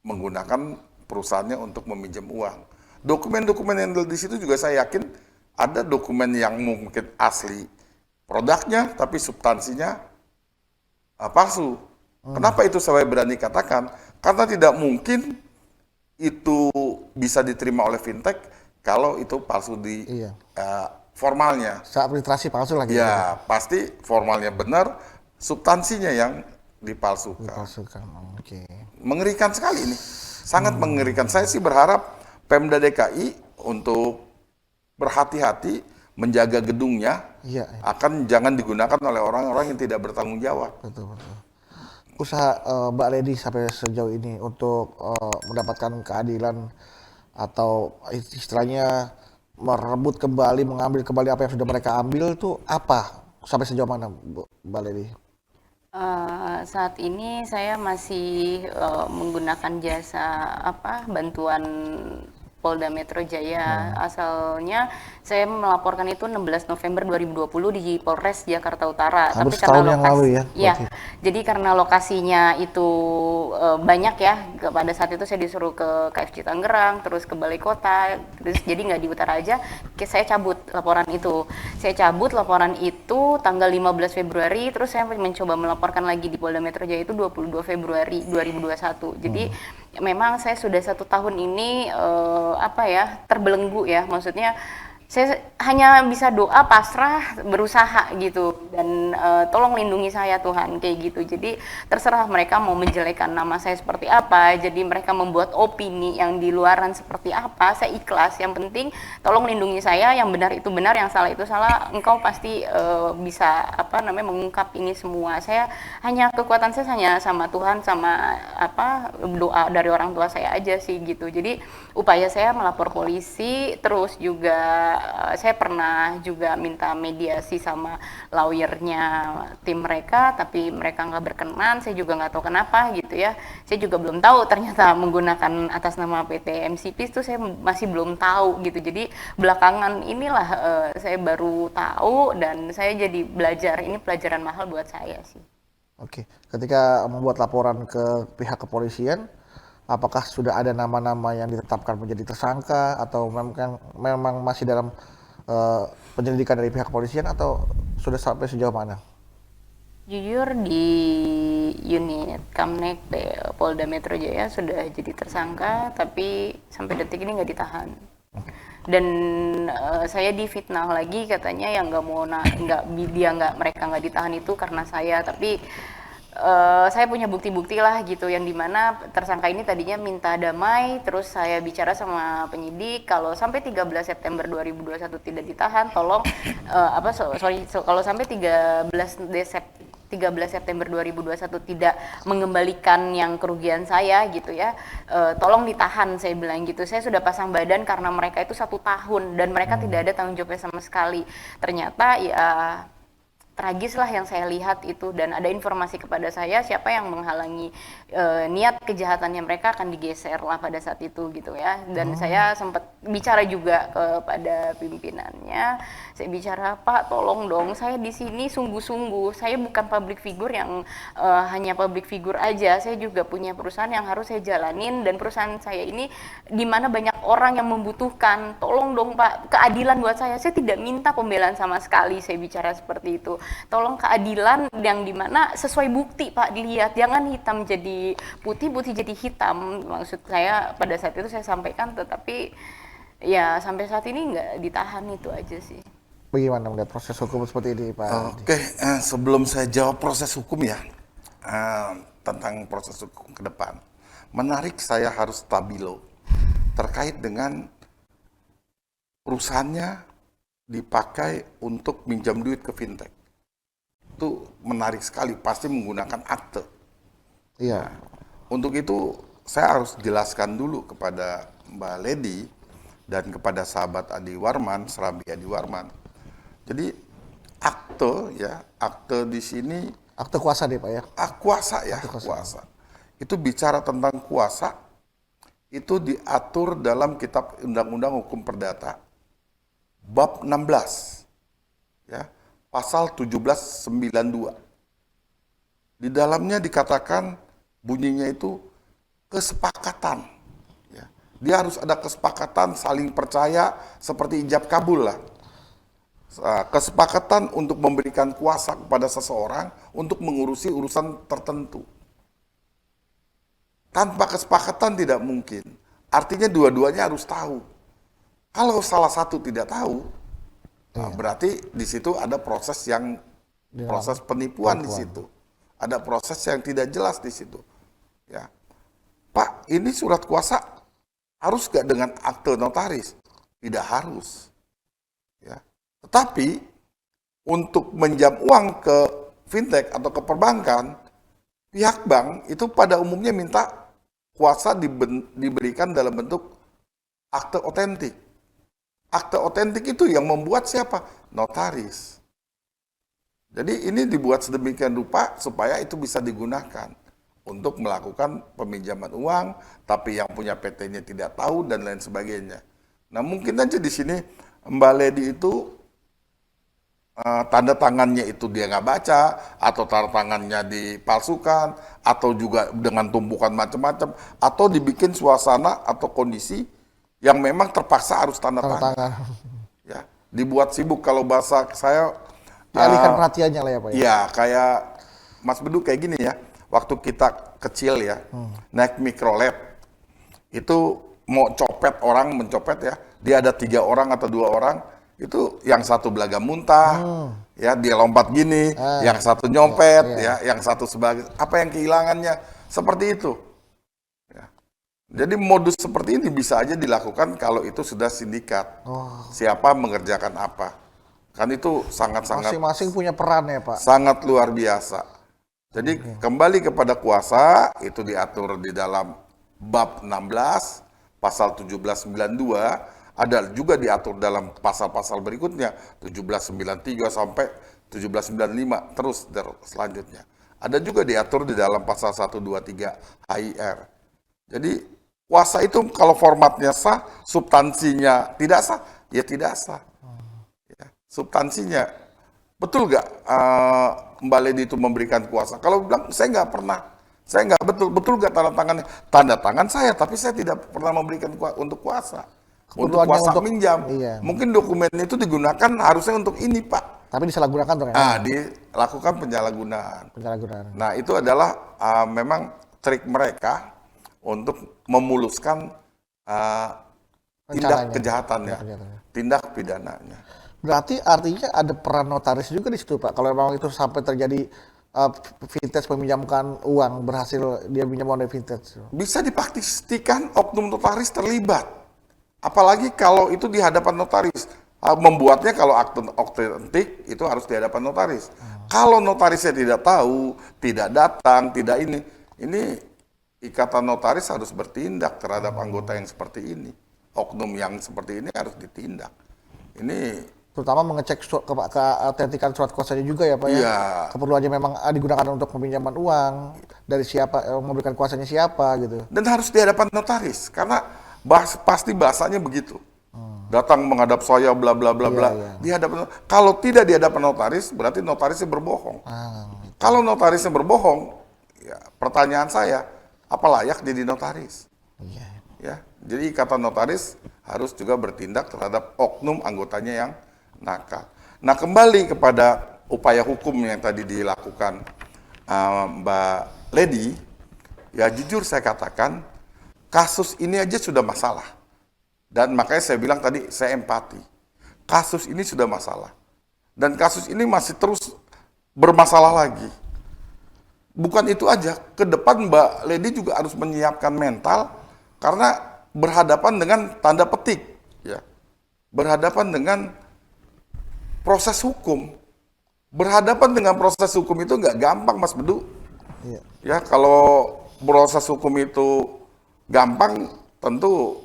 menggunakan perusahaannya untuk meminjam uang. Dokumen-dokumen yang di situ juga saya yakin ada dokumen yang mungkin asli produknya, tapi substansinya palsu. Kenapa itu saya berani katakan? Karena tidak mungkin itu bisa diterima oleh fintech kalau itu palsu di formalnya. Administrasi palsu lagi. Ya, pasti formalnya benar, substansinya yang dipalsukan. Oke. Mengerikan sekali ini, sangat mengerikan. Saya sih berharap Pemda DKI untuk berhati-hati menjaga gedungnya, jangan digunakan oleh orang-orang yang tidak bertanggung jawab. Betul. usaha Mbak Lady sampai sejauh ini untuk mendapatkan keadilan atau istilahnya merebut kembali, mengambil kembali apa yang sudah mereka ambil itu apa? Sampai sejauh mana, Mbak Lady? Saat ini saya masih menggunakan jasa bantuan Polda Metro Jaya. Asalnya saya melaporkan itu 16 November 2020 di Polres Jakarta Utara. Hampir Tapi karena setahun yang lalu ya, ya, berarti. jadi karena lokasinya itu banyak ya. Pada saat itu saya disuruh ke KFC Tangerang, terus ke Balai Kota, terus jadi nggak di utara aja. Saya cabut laporan itu. Saya cabut laporan itu tanggal 15 Februari, terus saya mencoba melaporkan lagi di Polda Metro Jaya itu 22 Februari 2021. Jadi memang saya sudah 1 tahun ini terbelenggu ya, maksudnya saya hanya bisa doa, pasrah, berusaha gitu, dan tolong lindungi saya Tuhan, kayak gitu. Jadi terserah mereka mau menjelekkan nama saya seperti apa, jadi mereka membuat opini yang di luaran seperti apa, saya ikhlas. Yang penting tolong lindungi saya, yang benar itu benar, yang salah itu salah. Engkau pasti bisa mengungkap ini semua. Saya hanya, kekuatan saya hanya sama Tuhan, sama doa dari orang tua saya aja sih gitu. Jadi upaya saya melapor polisi, terus juga saya pernah juga minta mediasi sama lawyernya tim mereka, tapi mereka nggak berkenan. Saya juga nggak tahu kenapa gitu ya. Saya juga belum tahu ternyata menggunakan atas nama PT MCP itu saya masih belum tahu gitu. Jadi belakangan inilah saya baru tahu, dan saya jadi belajar. Ini pelajaran mahal buat saya sih. Oke, ketika membuat laporan ke pihak kepolisian, apakah sudah ada nama-nama yang ditetapkan menjadi tersangka atau memang masih dalam penyelidikan dari pihak kepolisian atau sudah sampai sejauh mana? Jujur di unit Kamnek Polda Metro Jaya sudah jadi tersangka, tapi sampai detik ini nggak ditahan. Dan saya difitnah lagi, katanya yang mereka nggak ditahan itu karena saya, tapi saya punya bukti-bukti lah gitu, yang dimana tersangka ini tadinya minta damai. Terus saya bicara sama penyidik, kalau sampai 13 September 2021 tidak ditahan, tolong kalau sampai 13 September 2021 tidak mengembalikan yang kerugian saya gitu ya, tolong ditahan, saya bilang gitu. Saya sudah pasang badan karena mereka itu 1 tahun dan mereka tidak ada tanggung jawabnya sama sekali. Ternyata ya tragis lah yang saya lihat itu, dan ada informasi kepada saya siapa yang menghalangi niat kejahatannya mereka akan digeser lah pada saat itu gitu ya. Dan saya sempat bicara juga kepada pimpinannya, saya bicara, Pak tolong dong, saya di sini sungguh-sungguh, saya bukan public figure yang hanya public figure aja, saya juga punya perusahaan yang harus saya jalanin, dan perusahaan saya ini dimana banyak orang yang membutuhkan, tolong dong Pak, keadilan buat saya tidak minta pembelaan sama sekali, saya bicara seperti itu. Tolong keadilan yang dimana sesuai bukti Pak, dilihat, jangan hitam jadi putih, putih jadi hitam. Maksud saya pada saat itu saya sampaikan, tetapi ya sampai saat ini nggak ditahan, itu aja sih. Bagaimana melihat proses hukum seperti ini, Pak? Oke, sebelum saya jawab proses hukum ya, tentang proses hukum ke depan, menarik saya harus stabilo terkait dengan perusahaannya dipakai untuk minjam duit ke fintech. Itu menarik sekali, pasti menggunakan akte. Iya. Untuk itu saya harus jelaskan dulu kepada Mbak Lady dan kepada sahabat Adi Warman, Serambi Adi Warman. Jadi akte di sini Akte kuasa deh Pak ya? kuasa ya, kuasa. Itu bicara tentang kuasa, itu diatur dalam Kitab Undang-Undang Hukum Perdata, bab 16, ya, pasal 1792. Di dalamnya dikatakan bunyinya itu kesepakatan. Ya. Dia harus ada kesepakatan saling percaya seperti ijab kabul lah. Kesepakatan untuk memberikan kuasa kepada seseorang untuk mengurusi urusan tertentu. Tanpa kesepakatan tidak mungkin. Artinya dua-duanya harus tahu. Kalau salah satu tidak tahu, berarti di situ ada proses penipuan di situ. Ada proses yang tidak jelas di situ. Ya. Pak, ini surat kuasa harus gak dengan akte notaris? Tidak harus. Ya. Tetapi untuk menjam uang ke fintech atau ke perbankan, pihak bank itu pada umumnya minta kuasa diberikan dalam bentuk akte otentik. Akte otentik itu yang membuat siapa? Notaris. Jadi ini dibuat sedemikian rupa supaya itu bisa digunakan untuk melakukan peminjaman uang, tapi yang punya PT-nya tidak tahu dan lain sebagainya. Nah mungkin aja di sini Mbak Lady itu tanda tangannya itu dia nggak baca, atau tanda tangannya dipalsukan, atau juga dengan tumpukan macam-macam, atau dibikin suasana atau kondisi yang memang terpaksa harus tanda tangan. Ya, dibuat sibuk kalau bahasa saya. Dialihkan perhatiannya lah ya Pak. Iya, kayak Mas Bedu kayak gini ya. Waktu kita kecil ya, naik mikrolet, itu mau copet orang mencopet ya, dia ada 3 orang atau 2 orang, itu yang satu belaga muntah, ya dia lompat gini, yang satu nyopet, ya, yang satu sebagai apa yang kehilangannya, seperti itu. Ya. Jadi modus seperti ini bisa aja dilakukan kalau itu sudah sindikat. Siapa mengerjakan apa, kan itu sangat-sangat Masing-masing punya peran ya Pak. sangat luar biasa. Jadi kembali kepada kuasa itu diatur di dalam bab 16 pasal 1792, ada juga diatur dalam pasal-pasal berikutnya 1793 sampai 1795 terus selanjutnya. Ada juga diatur di dalam pasal 123 HIR. Jadi kuasa itu kalau formatnya sah, substansinya tidak sah, ya tidak sah. Ya, substansinya betul nggak Mbak Lady itu memberikan kuasa? Kalau bilang saya nggak pernah, saya nggak betul nggak tanda tangan saya, tapi saya tidak pernah memberikan untuk kuasa, untuk kuasa minjam. Iya. Mungkin dokumen itu digunakan harusnya untuk ini Pak. Tapi disalahgunakan tuh kan? Dilakukan penyalahgunaan. Penyalahgunaan. Nah itu adalah memang trik mereka untuk memuluskan tindak kejahatannya, tindak pidananya. Berarti artinya ada peran notaris juga di situ Pak. Kalau memang itu sampai terjadi vintage meminjamkan uang, berhasil dia pinjam uang dari vintage. Bisa dipastikan oknum notaris terlibat. Apalagi kalau itu di hadapan notaris. Membuatnya kalau akte otentik itu harus di hadapan notaris. Kalau notarisnya tidak tahu, tidak datang, tidak ini ikatan notaris harus bertindak terhadap anggota yang seperti ini. Oknum yang seperti ini harus ditindak. Ini terutama mengecek keautentikan surat kuasanya juga ya Pak ya. Iya. Keperluannya memang digunakan untuk peminjaman uang, dari siapa, memberikan kuasanya siapa gitu. Dan harus di hadapan notaris karena pasti bahasanya begitu. Datang menghadap saya bla bla bla bla. Iya. Di hadapan, kalau tidak di hadapan notaris berarti notarisnya berbohong. Kalau notarisnya berbohong, ya pertanyaan saya, apa layak jadi notaris? Iya. Ya, jadi ikatan notaris harus juga bertindak terhadap oknum anggotanya yang nakal. Nah, kembali kepada upaya hukum yang tadi dilakukan Mbak Lady, ya jujur saya katakan kasus ini aja sudah masalah. Dan makanya saya bilang tadi saya empati. Kasus ini sudah masalah. Dan kasus ini masih terus bermasalah lagi. Bukan itu aja, ke depan Mbak Lady juga harus menyiapkan mental karena berhadapan dengan tanda petik, ya. Berhadapan dengan proses hukum. Berhadapan dengan proses hukum itu nggak gampang, Mas Bedu. Iya. Ya, kalau proses hukum itu gampang, tentu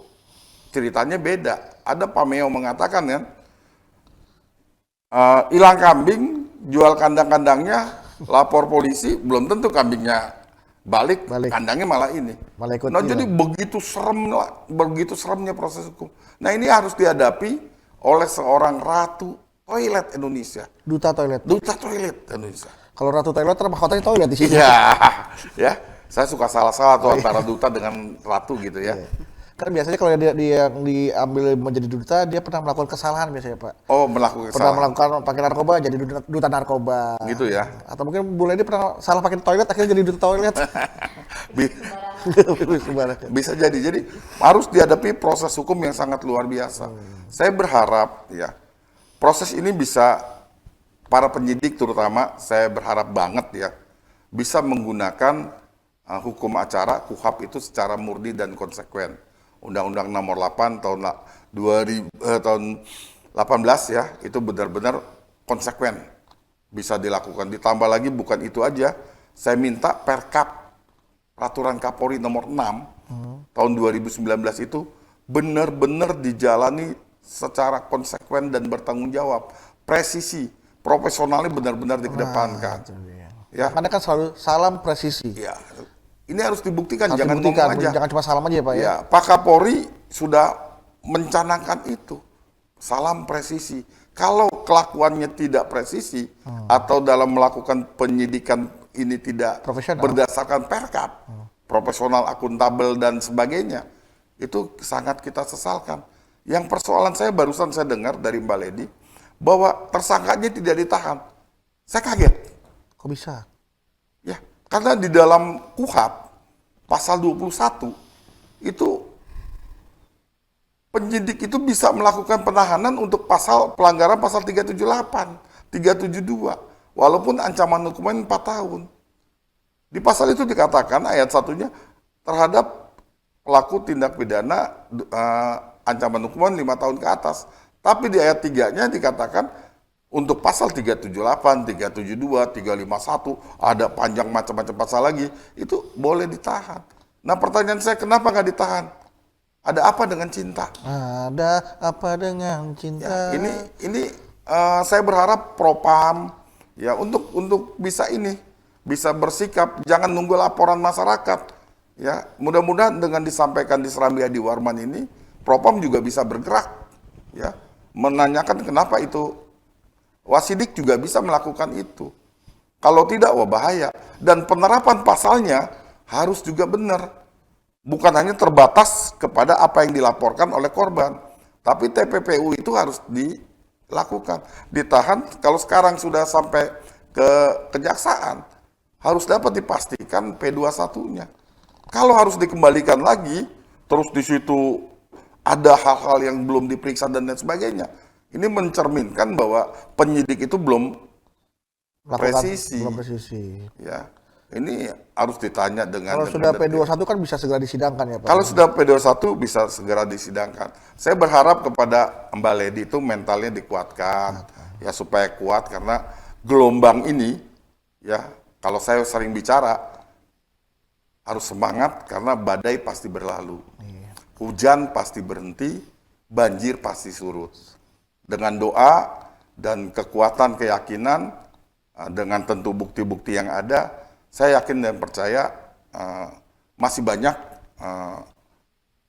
ceritanya beda. Ada Pameo mengatakan kan, hilang kambing, jual kandang-kandangnya, lapor polisi, belum tentu kambingnya balik. Kandangnya malah ini. Nah, jadi begitu seremnya proses hukum. Nah, ini harus dihadapi oleh seorang ratu toilet Indonesia. Duta toilet Indonesia. Kalau ratu toilet mahkotanya toilet di sini. Iya, ya. Saya suka salah-salah tuh antara duta dengan ratu gitu ya. Iya. Kan biasanya kalau dia yang diambil menjadi duta, dia pernah melakukan kesalahan biasanya Pak. Oh, melakukan pernah kesalahan. melakukan pakai narkoba jadi duta narkoba. Gitu ya. Atau mungkin Bu Lady pernah salah pakai toilet akhirnya jadi duta toilet. Bisa jadi. Jadi harus dihadapi proses hukum yang sangat luar biasa. Saya berharap ya proses ini bisa para penyidik terutama saya berharap banget ya bisa menggunakan hukum acara KUHP itu secara murni dan konsekuen. Undang-Undang Nomor 8 tahun 18 ya, itu benar-benar konsekuen bisa dilakukan. Ditambah lagi bukan itu aja, saya minta Perkap Peraturan Kapolri nomor 6 tahun 2019 itu benar-benar dijalani secara konsekuen dan bertanggung jawab, presisi, profesionalnya benar-benar dikedepankan. Ya, Makanya kan selalu salam presisi. ya, ini harus dibuktikan, Harus jangan dibuktikan, ngomong aja. jangan cuma salam aja ya Pak ya. Ya, Pak Kapolri sudah mencanangkan itu, salam presisi. Kalau kelakuannya tidak presisi atau dalam melakukan penyidikan ini tidak Profesional. berdasarkan Perkap, profesional, akuntabel dan sebagainya, itu sangat kita sesalkan. Yang persoalan saya barusan saya dengar dari Mbak Ledi bahwa tersangkanya tidak ditahan. Saya kaget. Kok bisa? Ya, karena di dalam KUHP pasal 21 itu penyidik itu bisa melakukan penahanan untuk pelanggaran pasal 378, 372 walaupun ancaman hukuman 4 tahun. Di pasal itu dikatakan ayat satunya terhadap pelaku tindak pidana ancaman hukuman 5 tahun ke atas. Tapi di ayat 3-nya dikatakan untuk pasal 378, 372, 351, ada panjang macam-macam pasal lagi, itu boleh ditahan. Nah pertanyaan saya, kenapa nggak ditahan? Ada apa dengan cinta? Ada apa dengan cinta? Ya, ini saya berharap Propam ya untuk bisa bersikap, jangan nunggu laporan masyarakat. Ya, mudah-mudahan dengan disampaikan di Serambi Adi Warman ini, Propam juga bisa bergerak, ya, menanyakan kenapa itu. Wasidik juga bisa melakukan itu. Kalau tidak, wah bahaya. Dan penerapan pasalnya harus juga benar. Bukan hanya terbatas kepada apa yang dilaporkan oleh korban. Tapi TPPU itu harus dilakukan. Ditahan, kalau sekarang sudah sampai ke kejaksaan, harus dapat dipastikan P21-nya. Kalau harus dikembalikan lagi, terus di situ ada hal-hal yang belum diperiksa dan lain sebagainya, ini mencerminkan bahwa penyidik itu belum presisi. Belum presisi. Ya, ini harus ditanya dengan. Kalau sudah P21 kan bisa segera disidangkan ya Pak? Kalau sudah P21 bisa segera disidangkan. Saya berharap kepada Mbak Ledi itu mentalnya dikuatkan, ya supaya kuat karena gelombang ini, ya kalau saya sering bicara harus semangat karena badai pasti berlalu, hujan pasti berhenti, banjir pasti surut. Dengan doa dan kekuatan keyakinan, dengan tentu bukti-bukti yang ada, saya yakin dan percaya masih banyak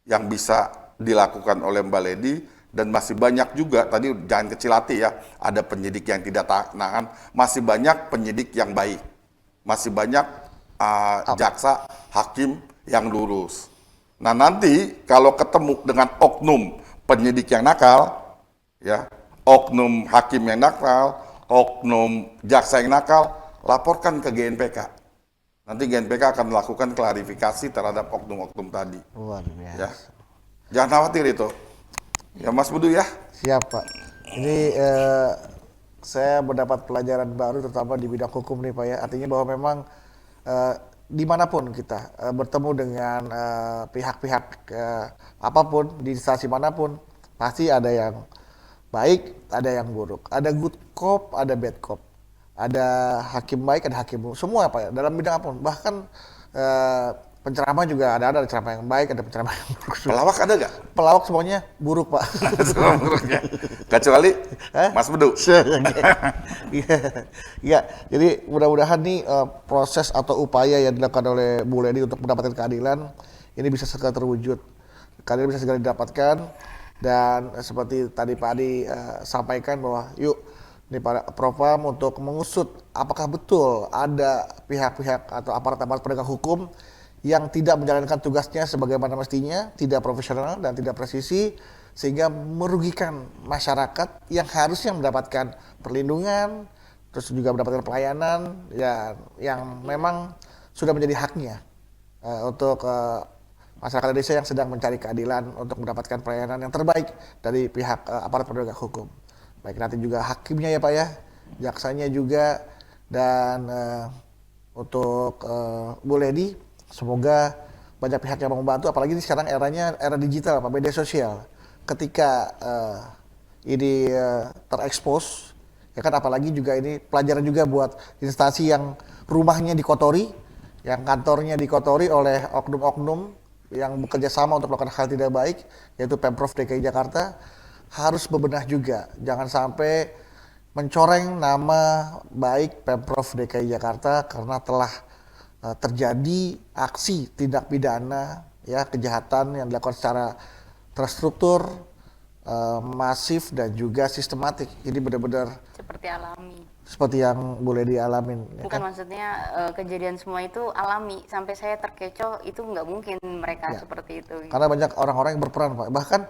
yang bisa dilakukan oleh Mbak Ledi, dan masih banyak juga, tadi jangan kecil hati ya, ada penyidik yang tidak tahan, masih banyak penyidik yang baik, masih banyak jaksa, hakim yang lurus. Nah nanti kalau ketemu dengan oknum penyidik yang nakal, ya, oknum hakim yang nakal, oknum jaksa yang nakal, laporkan ke GNPK. Nanti GNPK akan melakukan klarifikasi terhadap oknum-oknum tadi. Luar biasa. Ya, jangan khawatir itu. Ya Mas Budu ya. Siap Pak. Ini saya mendapat pelajaran baru terutama di bidang hukum nih Pak ya. Artinya bahwa memang dimanapun kita bertemu dengan pihak-pihak apapun di instansi manapun, pasti ada yang baik, ada yang buruk, ada good cop, ada bad cop, ada hakim baik, ada hakim buruk, semua Pak ya, dalam bidang apapun. Bahkan penceramah juga ada penceramah yang baik, ada penceramah yang buruk. Pelawak ada nggak? Pelawak semuanya buruk Pak. Semua buruknya. Kecuali Mas Bedu. Iya, jadi mudah-mudahan nih proses atau upaya yang dilakukan oleh Bu Ledi untuk mendapatkan keadilan ini bisa segera terwujud. Keadilan bisa segera didapatkan, dan seperti tadi Pak Adi sampaikan bahwa yuk ini para Propam untuk mengusut apakah betul ada pihak-pihak atau aparat-aparat penegak hukum yang tidak menjalankan tugasnya sebagaimana mestinya, tidak profesional dan tidak presisi, sehingga merugikan masyarakat yang harusnya mendapatkan perlindungan, terus juga mendapatkan pelayanan ya, yang memang sudah menjadi haknya untuk masyarakat Indonesia yang sedang mencari keadilan untuk mendapatkan pelayanan yang terbaik dari pihak aparat penegak hukum. Baik nanti juga hakimnya ya Pak ya, jaksanya juga, dan untuk Bu Ledi, semoga banyak pihak yang mau membantu, apalagi ini sekarang eranya era digital Pak, media sosial. Ketika ini terekspos, Ya kan, apalagi juga ini pelajaran juga buat instansi yang rumahnya dikotori, yang kantornya dikotori oleh oknum-oknum yang bekerja sama untuk melakukan hal tidak baik, yaitu Pemprov DKI Jakarta, harus bebenah juga. Jangan sampai mencoreng nama baik Pemprov DKI Jakarta karena telah terjadi aksi tindak pidana, ya, kejahatan yang dilakukan secara terstruktur, masif dan juga sistematik. Ini benar-benar Seperti alami. seperti yang boleh dialamin. Ya Bukan kan? maksudnya kejadian semua itu alami sampai saya terkecoh, itu nggak mungkin mereka Ya. seperti itu. Karena banyak orang-orang yang berperan, Pak. Bahkan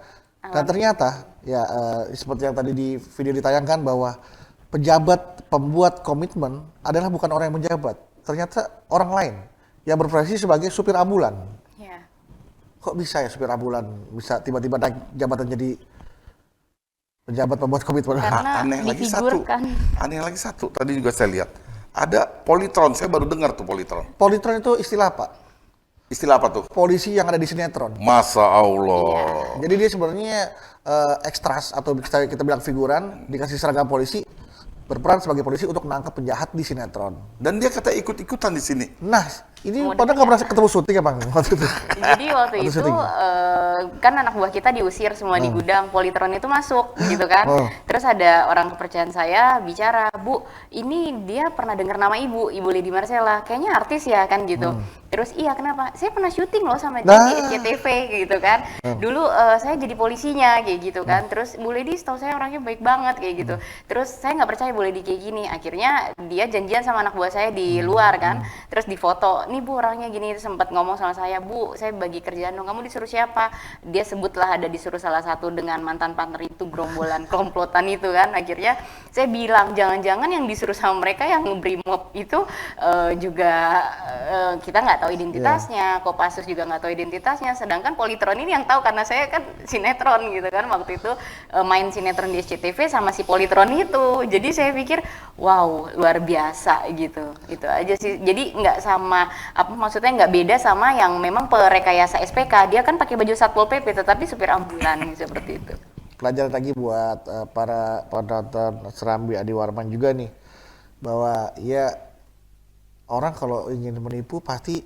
dan ternyata ya seperti yang tadi di video ditayangkan bahwa pejabat pembuat komitmen adalah bukan orang yang menjabat. Ternyata orang lain yang berprofesi sebagai supir ambulan. Ya. Kok bisa ya supir ambulan bisa tiba-tiba naik jabatan jadi pejabat pembuat komitmen? Karena Aneh lagi satu. Tadi juga saya lihat ada politron. Saya baru dengar tuh politron. Politron itu istilah apa? Istilah apa tuh? Polisi yang ada di sinetron. Masa Allah. Jadi dia sebenarnya ekstras atau kita bilang figuran, dikasih seragam polisi, berperan sebagai polisi untuk menangkap penjahat di sinetron. Dan dia kata ikut-ikutan di sini. Nah, ini pada nggak pernah ketemu syuting ya Bang? Waktu itu. Jadi waktu Waktu itu syuting. kan anak buah kita diusir semua di gudang, politron itu masuk gitu kan. Oh. Terus ada orang kepercayaan saya bicara, "Bu, ini dia pernah dengar nama Ibu Lady Marcella, kayaknya artis ya kan gitu." Terus iya kenapa? Saya pernah syuting loh sama dia di SCTV gitu kan. Dulu saya jadi polisinya kayak gitu kan. Terus Bu Lady setahu saya orangnya baik banget kayak gitu. Terus saya nggak percaya Bu Lady kayak gini. Akhirnya dia janjian sama anak buah saya di luar kan. Terus difoto. Nih Bu orangnya gini, sempat ngomong sama saya, "Bu, saya bagi kerjaan dong. Kamu disuruh siapa?" Dia sebutlah ada disuruh salah satu dengan mantan partner itu, gerombolan komplotan itu kan. Akhirnya saya bilang, jangan-jangan yang disuruh sama mereka yang ngebrimob itu juga kita nggak tahu identitasnya, Kopassus juga nggak tahu identitasnya, sedangkan Politron ini yang tahu karena saya kan sinetron gitu kan, waktu itu main sinetron di SCTV sama si Politron itu. Jadi saya pikir wow, luar biasa gitu. Itu aja sih. Jadi nggak sama apa maksudnya, nggak beda sama yang memang perekayasa SPK. Dia kan pakai baju Satpol PP tetapi supir ambulan seperti itu. Pelajaran lagi buat para penonton Serambi Adi Warman juga nih, bahwa ya orang kalau ingin menipu pasti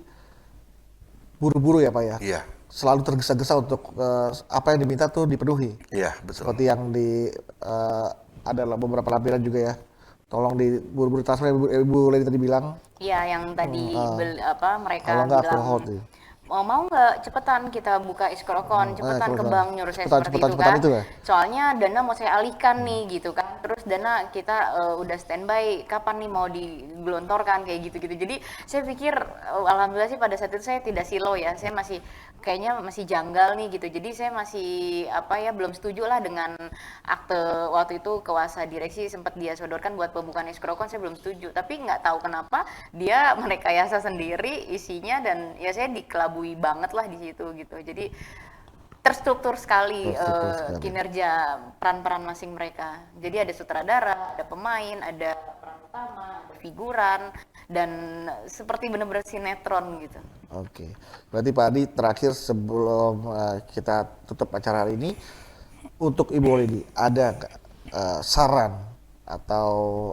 buru-buru ya Pak ya. Iya. Selalu tergesa-gesa untuk apa yang diminta tuh dipenuhi. Iya, betul. Seperti yang ada beberapa lampiran juga ya. Tolong buru-buru transfer, Ibu Lady tadi bilang. Iya, yang tadi mereka Kalau nggak aku bilang hold nih. mau nggak cepetan kita buka escrow account, cepetan ke bank, nyuruh saya seperti itu kan. Itu ya? Soalnya dana mau saya alihkan nih gitu kan. Terus dana kita udah standby, kapan nih mau digelontorkan kayak gitu-gitu. Jadi saya pikir alhamdulillah sih pada saat itu saya tidak silau ya. Saya kayaknya masih janggal nih gitu. Jadi saya masih belum setuju lah dengan akte waktu itu kuasa direksi sempat dia sodorkan buat pembukaan escrow account, saya belum setuju. Tapi nggak tahu kenapa dia merekayasa sendiri isinya dan ya saya dikelabui banget lah di situ gitu. Jadi terstruktur sekali kinerja peran-peran masing mereka. Jadi ada sutradara, ada pemain, ada peran utama, ada figuran, dan seperti benar-benar sinetron gitu. Oke, berarti Pak Adi terakhir sebelum kita tutup acara hari ini, untuk Ibu Lady ada saran atau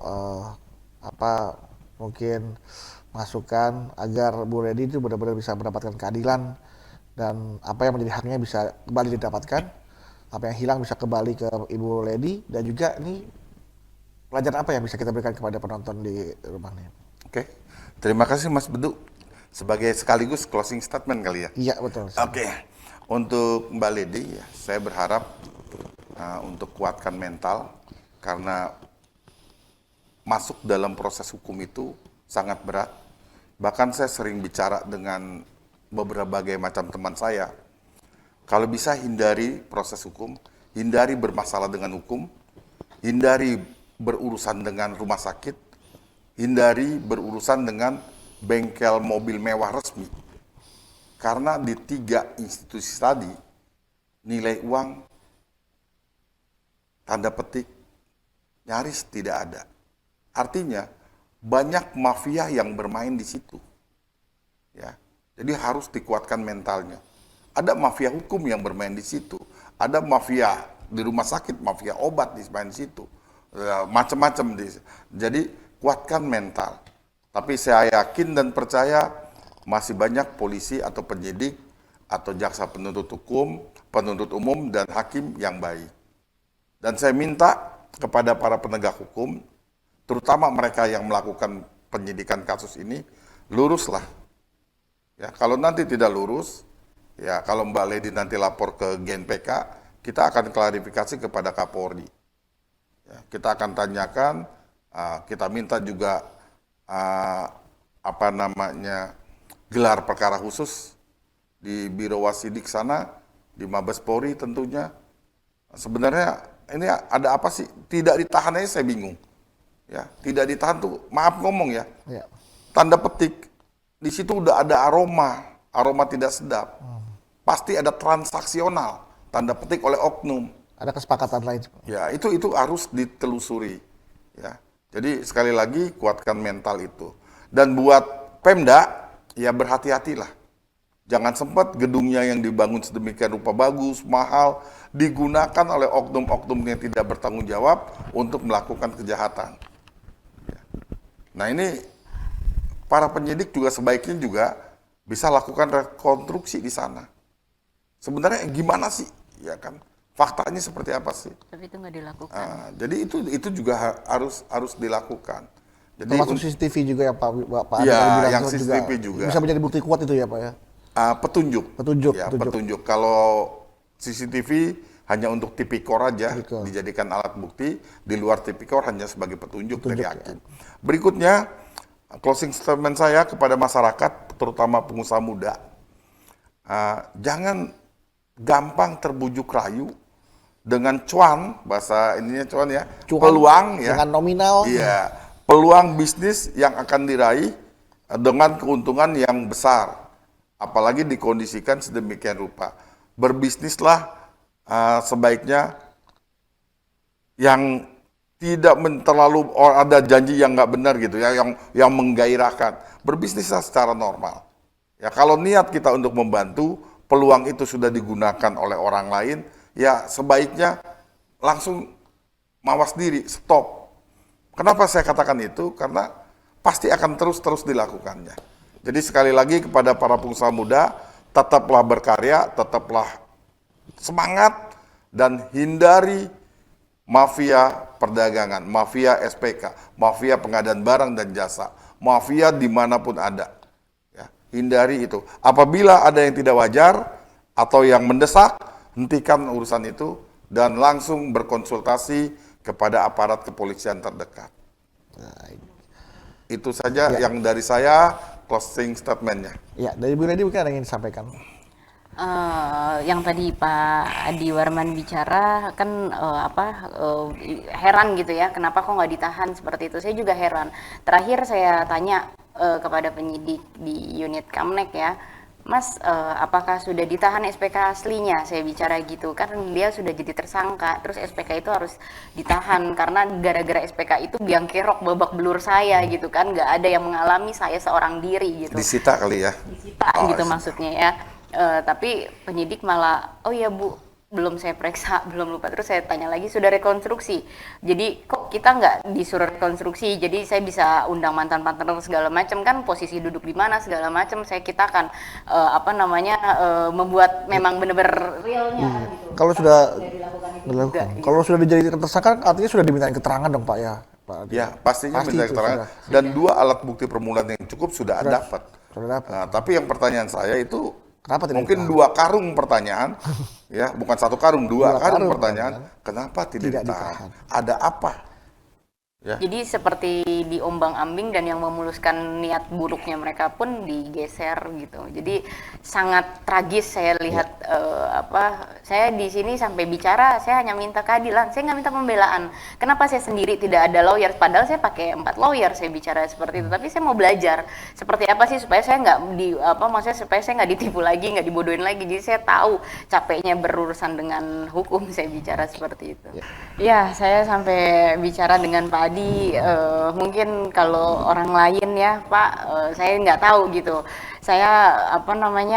mungkin masukan agar Bu Lady itu benar-benar bisa mendapatkan keadilan dan apa yang menjadi haknya bisa kembali didapatkan, apa yang hilang bisa kembali ke Ibu Lady, dan juga ini pelajaran apa yang bisa kita berikan kepada penonton di rumah nih? Oke, terima kasih Mas Bedu. Sebagai sekaligus closing statement kali ya. Iya betul. Oke, untuk Mbak Lady, saya berharap untuk kuatkan mental karena masuk dalam proses hukum itu sangat berat. Bahkan saya sering bicara dengan berbagai macam teman saya. Kalau bisa hindari proses hukum, hindari bermasalah dengan hukum, hindari berurusan dengan rumah sakit, hindari berurusan dengan bengkel mobil mewah resmi. Karena di 3 institusi tadi, nilai uang, tanda petik, nyaris tidak ada. Artinya, banyak mafia yang bermain di situ. Ya, jadi harus dikuatkan mentalnya. Ada mafia hukum yang bermain di situ. Ada mafia di rumah sakit, mafia obat di situ. macam-macam. Jadi kuatkan mental. Tapi saya yakin dan percaya masih banyak polisi atau penyidik atau jaksa penuntut hukum, penuntut umum dan hakim yang baik. Dan saya minta kepada para penegak hukum, terutama mereka yang melakukan penyidikan kasus ini, luruslah. Ya, kalau nanti tidak lurus, ya kalau Mbak Lady nanti lapor ke GNPK, kita akan klarifikasi kepada Kapolri. Ya, kita akan tanyakan, kita minta juga gelar perkara khusus di Biro Wasidik sana, di Mabes Polri tentunya. Sebenarnya ini ada apa sih? Tidak ditahan aja saya bingung. Ya, tidak ditahan tuh, maaf ngomong ya. Ya. Tanda petik, di situ udah ada aroma tidak sedap. Pasti ada transaksional, tanda petik oleh oknum. Ada kesepakatan lain. Ya, itu harus ditelusuri. Ya. Jadi sekali lagi kuatkan mental itu. Dan buat Pemda, ya berhati-hatilah. Jangan sempat gedungnya yang dibangun sedemikian rupa bagus, mahal, digunakan oleh oknum-oknum yang tidak bertanggung jawab untuk melakukan kejahatan. Ya. Nah ini para penyidik juga sebaiknya juga bisa lakukan rekonstruksi di sana. Sebenarnya gimana sih, ya kan? Faktanya seperti apa sih? Tapi itu nggak dilakukan. Jadi itu juga harus dilakukan. Jadi Termasuk CCTV juga ya Pak Adi ya, tadi bilang yang CCTV juga bisa menjadi bukti kuat itu ya Pak ya. Petunjuk. Ya, petunjuk. Kalau CCTV hanya untuk tipikor aja, dijadikan alat bukti, di luar tipikor hanya sebagai petunjuk dari hakim. Ya. Berikutnya, closing statement saya kepada masyarakat, terutama pengusaha muda, jangan gampang terbujuk rayu dengan cuan, bahasa ininya cuan ya, peluang ya. Dengan nominal. Iya, peluang bisnis yang akan diraih dengan keuntungan yang besar. Apalagi dikondisikan sedemikian rupa. Berbisnislah sebaiknya yang tidak terlalu ada janji yang nggak benar gitu ya, yang menggairahkan. Berbisnislah secara normal. Ya kalau niat kita untuk membantu, peluang itu sudah digunakan oleh orang lain, ya sebaiknya langsung mawas diri, stop. Kenapa saya katakan itu? Karena pasti akan terus dilakukannya. Jadi sekali lagi kepada para pengusaha muda, tetaplah berkarya, tetaplah semangat, dan hindari mafia perdagangan, mafia SPK, mafia pengadaan barang dan jasa, mafia dimanapun ada. Ya, hindari itu. Apabila ada yang tidak wajar atau yang mendesak, hentikan urusan itu dan langsung berkonsultasi kepada aparat kepolisian terdekat. Nah, itu saja yang dari saya. Closing statementnya. Ya, dari Bu Lady mungkin ada yang ingin disampaikan. Yang tadi Pak Adi Warman bicara kan heran gitu ya, kenapa kok nggak ditahan seperti itu. Saya juga heran. Terakhir saya tanya kepada penyidik di unit Kamnek ya, Mas, apakah sudah ditahan SPK aslinya? Saya bicara gitu, kan dia sudah jadi tersangka, terus SPK itu harus ditahan karena gara-gara SPK itu biang kerok babak belur saya gitu kan, nggak ada yang mengalami, saya seorang diri gitu. Disita kali ya? Disita gitu maksudnya ya. Tapi penyidik malah, oh ya Bu, belum saya periksa, belum lupa. Terus saya tanya lagi, sudah rekonstruksi. Jadi kok kita nggak disuruh rekonstruksi? Jadi saya bisa undang mantan partner segala macam kan, posisi duduk di mana segala macam. Kita akan membuat memang benar-benar realnya. Gitu. Kalau sudah dilakukan, kalau sudah dijadikan tersangka, artinya sudah dimintain keterangan dong Pak ya. Pak Adi. Ya pastinya minta keterangan. Dan 2 alat bukti permulaan yang cukup sudah dapat. Tapi yang pertanyaan saya itu, kenapa mungkin ditahan? 2 karung pertanyaan, ya bukan 1 karung, 2 karung pertanyaan. Kenapa tidak ditahan? Ada apa? Ya. Jadi seperti diombang-ambing dan yang memuluskan niat buruknya mereka pun digeser gitu. Jadi sangat tragis saya lihat saya di sini sampai bicara, saya hanya minta keadilan, saya nggak minta pembelaan. Kenapa saya sendiri tidak ada lawyer? Padahal saya pakai 4 lawyer saya bicara seperti itu. Tapi saya mau belajar seperti apa sih supaya saya nggak supaya saya nggak ditipu lagi, nggak dibodohin lagi. Jadi saya tahu capeknya berurusan dengan hukum, saya bicara seperti itu. Ya saya sampai bicara dengan Pak Adi Adi, mungkin kalau orang lain ya Pak, saya nggak tahu gitu. Saya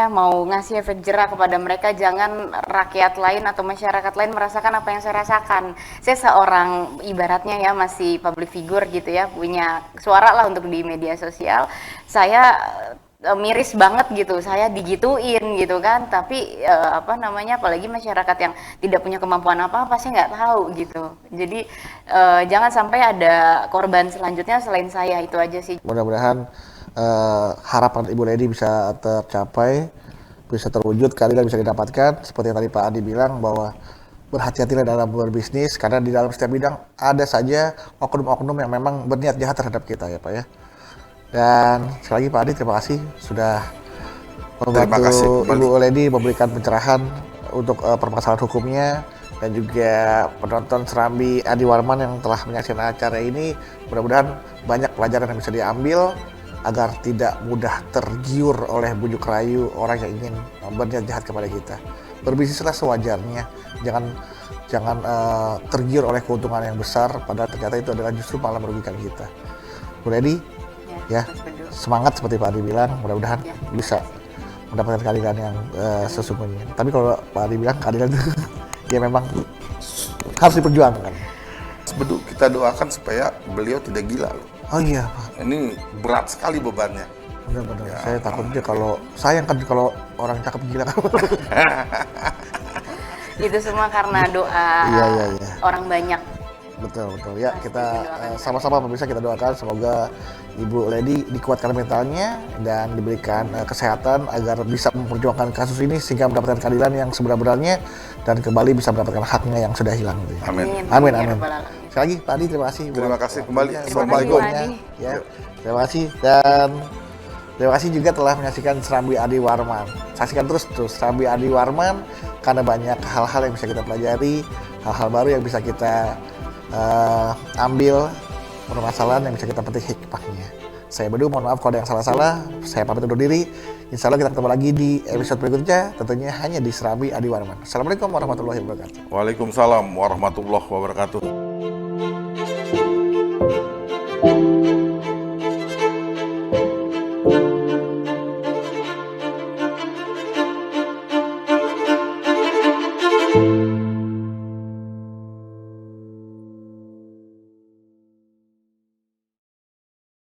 mau ngasih efek jerah kepada mereka, jangan rakyat lain atau masyarakat lain merasakan apa yang saya rasakan. Saya seorang ibaratnya ya masih public figure gitu ya, punya suara lah untuk di media sosial. Saya miris banget gitu, saya digituin gitu kan, tapi apalagi masyarakat yang tidak punya kemampuan apa-apa, saya nggak tahu gitu. Jadi jangan sampai ada korban selanjutnya selain saya, itu aja sih. Mudah-mudahan harapan Ibu Lady bisa tercapai, bisa terwujud, keadilan bisa didapatkan. Seperti yang tadi Pak Adi bilang bahwa berhati-hatilah dalam berbisnis, karena di dalam setiap bidang ada saja oknum-oknum yang memang berniat jahat terhadap kita ya Pak ya. Dan sekali lagi Pak Adi, terima kasih sudah membantu Ibu Lady memberikan pencerahan untuk permasalahan hukumnya, dan juga penonton Serambi Adi Warman yang telah menyaksikan acara ini. Mudah-mudahan banyak pelajaran yang bisa diambil agar tidak mudah tergiur oleh bujuk rayu orang yang ingin berniat jahat kepada kita. Berbisnislah sewajarnya, jangan tergiur oleh keuntungan yang besar, padahal ternyata itu adalah justru malah merugikan kita. Bu Lady, ya, semangat seperti Pak Adi bilang, mudah-mudahan bisa mendapatkan keadilan yang sesungguhnya. Tapi kalau Pak Adi bilang keadilan itu ya memang harus diperjuangkan. Betul, kita doakan supaya beliau tidak gila loh. Oh iya Pak. Ini berat sekali bebannya. Benar-benar. Ya, saya takutnya kalau sayang kan kalau orang cakep gila kan. Itu semua karena doa orang banyak. Betul. Ya, kita sama-sama pemirsa kita doakan semoga Ibu Lady dikuatkan mentalnya dan diberikan kesehatan agar bisa memperjuangkan kasus ini sehingga mendapatkan keadilan yang sebenar-benarnya dan kembali bisa mendapatkan haknya yang sudah hilang. Amin. Amin. Sekali lagi Pak Adi, terima kasih. Terima kasih kembali. Assalamualaikum. Ya, terima kasih, dan terima kasih juga telah menyaksikan Serambi Adi Warman. Saksikan terus Serambi Adi Warman karena banyak hal-hal yang bisa kita pelajari, hal-hal baru yang bisa kita ambil, permasalahan yang bisa kita petik hikmahnya. Saya Bedu, mohon maaf kalau ada yang salah-salah. Saya pamit undur diri. Insya Allah kita ketemu lagi di episode berikutnya, tentunya hanya di Serambi Adi Warman. Assalamualaikum warahmatullahi wabarakatuh. Waalaikumsalam warahmatullahi wabarakatuh.